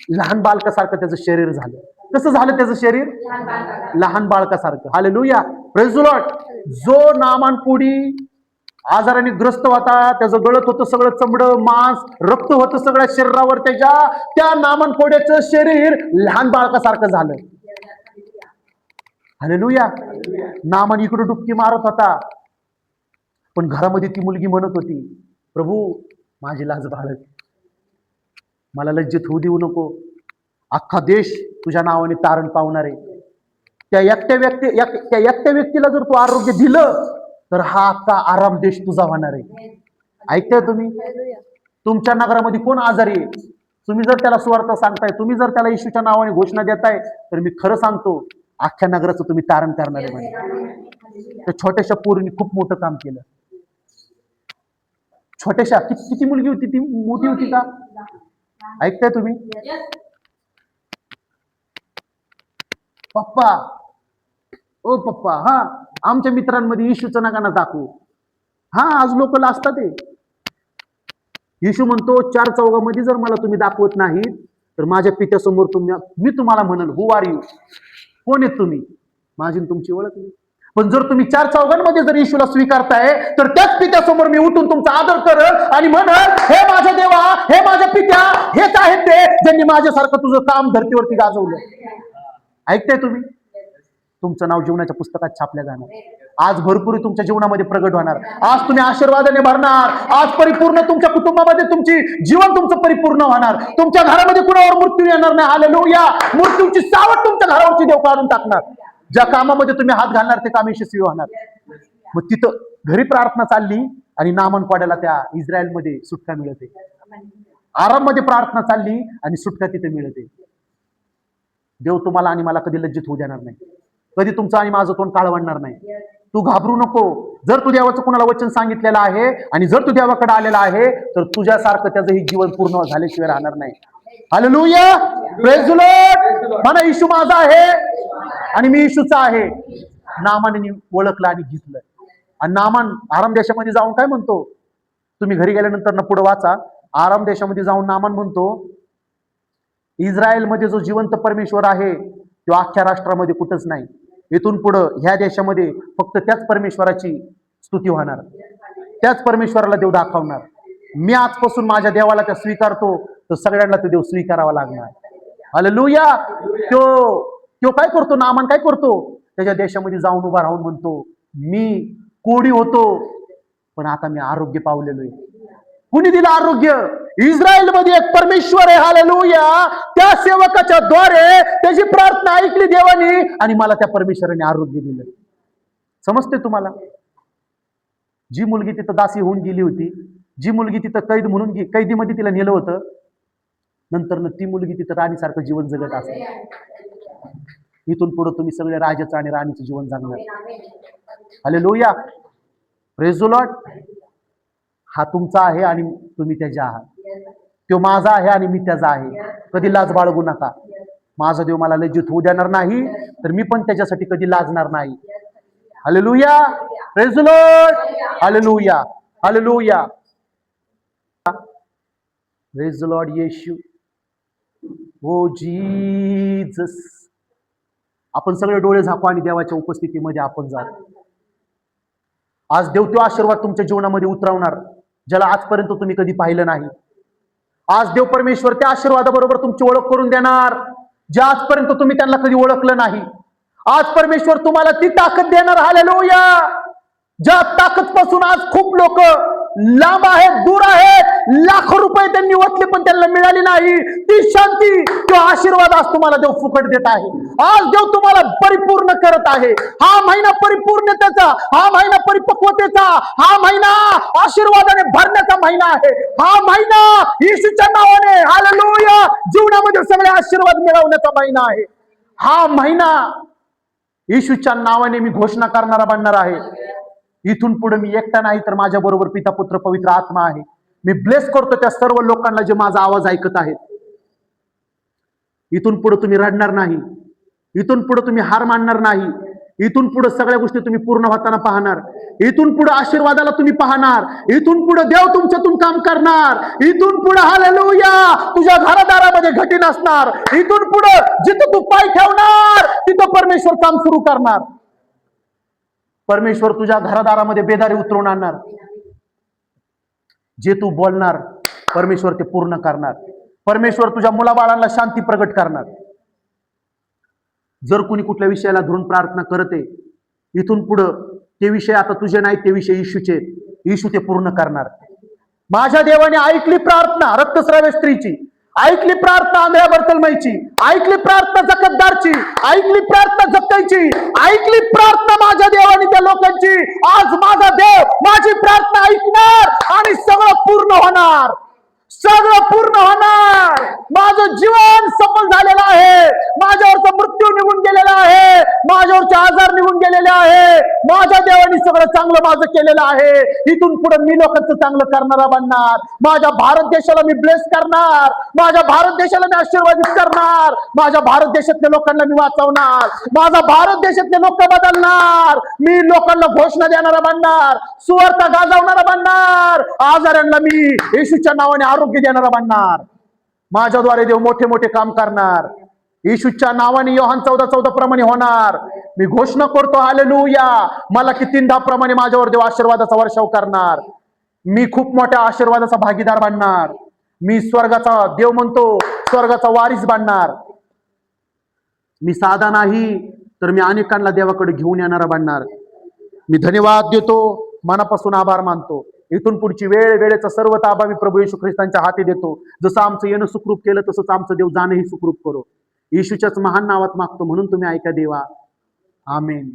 लहान बालकासारखं त्याचं शरीर झालं. कसं झालं त्याचं शरीर? लहान बाळकासारखं. Hallelujah, praise the lord. जो नामान पुढी आजाराने ग्रस्त होता, त्याचं गळत होतं सगळं चमडं, मांस, रक्त होतं सगळ्या शरीरावर त्याच्या, त्या नामान पोड्याचं शरीर लहान बाळकासारखं झालं. हालेलुया. नामान इकडे डुबकी मारत होता, पण घरामध्ये ती मुलगी म्हणत होती, प्रभू माझी लाज बाळग, मला लज्जित होऊ देऊ नको. अख्खा देश तुझ्या नावाने तारण पावणार आहे. त्या एकट्या व्यक्तीला जर तू आरोग्य दिलं तर हा अख्खा आराम देश तुझा होणार आहे. ऐकताय तुम्ही? तुमच्या नगरामध्ये कोण आजारी आहे? तुम्ही जर त्याला सुवार्ता सांगताय, तुम्ही जर त्याला येशूच्या नावाने घोषणा देताय, तर मी खरं सांगतो, अख्ख्या नगराचं तुम्ही तारण करणार आहे. म्हणजे त्या छोट्याशा पोरीने खूप मोठं काम केलं. छोट्याशा, किती मुलगी होती ती? मोठी होती का? ऐकताय तुम्ही? पप्पा, ओ पप्पा, हा आमच्या मित्रांमध्ये येशूचं नका ना दाखवू. हा, आज लोक लाजतात ते. येशू म्हणतो, 4 चौघामध्ये जर मला तुम्ही दाखवत नाही तर माझ्या पित्यासमोर मी तुम्हाला म्हणल, हु आर यू? कोण आहेत तुम्ही? माझी तुमची ओळख नाही. पण जर तुम्ही 4 चौघांमध्ये जर येशूला स्वीकारताय तर त्याच पित्यासमोर मी उठून तुमचा आदर करल आणि म्हणल, हे माझ्या देवा, हे माझ्या पित्या, हेच आहेत ते ज्यांनी माझ्यासारखं तुझं काम धरतीवरती गाजवलं. ऐकताय तुम्ही? तुमचं नाव जीवनाच्या पुस्तकात छापल्या जाणार. आज भरपूर तुमच्या जीवनामध्ये प्रगट होणार. आज तुम्ही आशीर्वादाने भरणार. आज परिपूर्ण तुमच्या कुटुंबामध्ये तुमची जीवन तुमचं परिपूर्ण होणार. तुमच्या घरामध्ये कुणावर मृत्यू येणार नाही. हालेलुया. मृत्यूची सावट तुमच्या घरावरची देव काढून टाकणार. ज्या कामामध्ये तुम्ही हात घालणार ते काम यशस्वी होणार. मग तिथं घरी प्रार्थना चालली आणि नामान पाड्याला त्या इस्रायलमध्ये सुटका मिळते. आराम मध्ये प्रार्थना चालली आणि सुटका तिथे मिळते. देव तुम्हाला आणि मला कधी लज्जित होऊ देणार नाही. कधी तुमचं आणि माझं तोंड काळवणार नाही. तू घाबरू नको. जर तू देवाचं कोणाला वचन सांगितलेलं आहे आणि जर तू देवाकडे आलेला आहे तर तुझ्यासारखं त्याचं हे जीवन पूर्ण झाल्याशिवाय राहणार नाही. हालेलुया. Praise the Lord. म्हणा येशू माझा आहे आणि मी येशूचा आहे. नामाने ओळखलं आणि घेतलं. आणि नामान आराम देशामध्ये जाऊन काय म्हणतो, तुम्ही घरी गेल्यानंतर ना पुढे वाचा. आराम देशामध्ये जाऊन नामान म्हणतो, इस्रायलमध्ये जो जिवंत परमेश्वर आहे तो अख्ख्या राष्ट्रामध्ये कुठंच नाही. इथून पुढं ह्या देशामध्ये फक्त त्याच परमेश्वराची स्तुती होणार. त्याच परमेश्वराला देव दाखवणार. मी आजपासून माझ्या देवाला त्या स्वीकारतो तर सगळ्यांना तो देव स्वीकारावा लागणार. हालेलुया. तो काय करतो, नामान काय करतो, त्याच्या देशामध्ये जाऊन उभा राहून म्हणतो, मी कोडी होतो पण आता मी आरोग्य पावलेलो आहे. कुणी दिलं आरोग्य? इस्रायलमध्ये एक परमेश्वर आहे. हालेलुया. त्या सेवकाच्या द्वारे त्याची प्रार्थना ऐकली देवानी आणि मला त्या परमेश्वराने आरोग्य दिलं. समजते तुम्हाला? जी मुलगी तिथं दासी होऊन गेली होती, जी मुलगी तिथं कैद म्हणून कैदीमध्ये तिला नेलं होतं, नंतर ती मुलगी तिथं राणीसारखं जीवन जगत असते. इथून पुढे तुम्ही सगळे राजाचं आणि राणीचं जीवन जगणार. हालेलुया. Praise the lord. हा तुमचा आहे आणि तुम्ही त्याचा आहात. तो माझा आहे आणि मी त्याचा आहे. कधी लाज बाळगू नका. माझा देव मला लज्जित होऊ देणार नाही तर मी पण त्याच्यासाठी कधी लाजणार नाही. Hallelujah. Praise the lord. Hallelujah. Hallelujah. Praise the lord. Yeshu. Oh Jesus. आपण सगळे डोळे झाकू आणि देवाच्या उपस्थितीमध्ये आपण जाऊ. आज देव तो आशीर्वाद तुमच्या जीवनामध्ये उतरवणार ज्याला आजपर्यंत तुम्ही कधी पाहिलं नाही. आज देव परमेश्वर त्या आशीर्वादाबरोबर तुमची ओळख करून देणार ज्या आजपर्यंत तुम्ही त्यांना कधी ओळखलं नाही. आज परमेश्वर तुम्हाला ती ताकद देणार. हालेलुया. ज्या ताकद पासून आज खूप लोक लांब आहेत, दूर आहेत. लाखो रुपये त्यांनी ओतले पण त्यांना मिळाली नाही. ती शांती, तो आशीर्वाद आज तुम्हाला देव फुकट देत आहे. आज देव तुम्हाला परिपूर्ण करत आहे. हा महिना परिपूर्णतेचा, हा महिना परिपक्वतेचा, हा महिना आशीर्वादाने भरण्याचा महिना आहे. हा महिना येशूच्या नावाने हालेलुया जीवनामध्ये सगळे आशीर्वाद मिळवण्याचा महिना आहे. हा महिना येशूच्या नावाने मी घोषणा करणारा बनणार आहे. इथून पुढे मी एकटा नाही तर माझ्या बरोबर पिता पुत्र पवित्र आत्मा आहे. मी ब्लेस करतो त्या सर्व लोकांना जे माझा आवाज ऐकत आहेत. इथून पुढे तुम्ही रडणार नाही. इथून पुढे तुम्ही हार मानणार नाही. इथून पुढे सगळ्या गोष्टी तुम्ही पूर्ण होताना पाहणार. इथून पुढे आशीर्वादाला तुम्ही पाहणार. इथून पुढे देव तुमच्यातून काम करणार. इथून पुढे हालेलुया तुझ्या घरादारामध्ये घटी नसणार. इथून पुढे जिथं तू पाय ठेवणार तिथं परमेश्वर काम सुरू करणार. परमेश्वर तुझ्या घरादारामध्ये बेदारी उतरवून आणणार. जे तू बोलणार परमेश्वर ते पूर्ण करणार. परमेश्वर तुझ्या मुलाबाळांना शांती प्रगट करणार. जर कोणी कुठल्या विषयाला धरून प्रार्थना करते, इथून पुढं ते विषय आता तुझे नाहीत, ते विषय येशूचे. येशू ते पूर्ण करणार. माझ्या देवाने ऐकली प्रार्थना रक्तस्राव्य स्त्रीची, ऐकली प्रार्थना आंधळ्या बर्तलमयची, ऐकली प्रार्थना जकतदारची, ऐकली प्रार्थना जप्ताईची, ऐकली प्रार्थना माझ्या देवाने त्या लोकांची. आज माझा देव माझी प्रार्थना ऐकणार आणि सगळं पूर्ण होणार. सगळं पूर्ण होणार. माझं जीवन सफल झालेलं आहे. माझ्यावरचा मृत्यू निघून गेलेला आहे. माझ्यावरचे आजार निघून गेलेले आहे. माझ्या देवाने सगळं चांगलं माझं केलेलं आहे. इथून पुढे मी लोकांचं चांगलं करणारा बनणार. माझ्या भारत देशाला मी ब्लेस करणार. माझ्या भारत देशाला मी आशीर्वादित करणार. माझ्या भारत देशातल्या लोकांना मी वाचवणार. माझा भारत देशातले लोक बदलणार. मी लोकांना घोषणा देणारा बनणार. सुवार्ता गाजवणारा बनणार. आजारांना मी येशूच्या नावाने आरोग्य देणारा बनणार. माझ्याद्वारे देव मोठे मोठे काम करणार. येशूच्या नावाने योहान 14:14 प्रमाणे होणार. मी घोषणा करतो हालेलुया मला की 3:10 प्रमाणे माझ्यावर देव आशीर्वादाचा वर्षाव करणार. मी खूप मोठ्या आशीर्वादाचा भागीदार बनणार. मी स्वर्गाचा देव म्हणतो स्वर्गाचा वारीस बनणार. मी साधा नाही तर मी अनेकांना देवाकडे घेऊन येणारा बनणार. मी धन्यवाद देतो, मनापासून आभार मानतो. इथून पुढची वेळेचा सर्व ताबा मी प्रभू येशू ख्रिस्तांच्या हाती देतो. जसं आमचं येणं सुखरूप केलं तसंच आमचं देव जाणंही सुखरूप करो. येशूच्याच महान नावात मागतो म्हणून तुम्ही ऐका देवा. आमेन.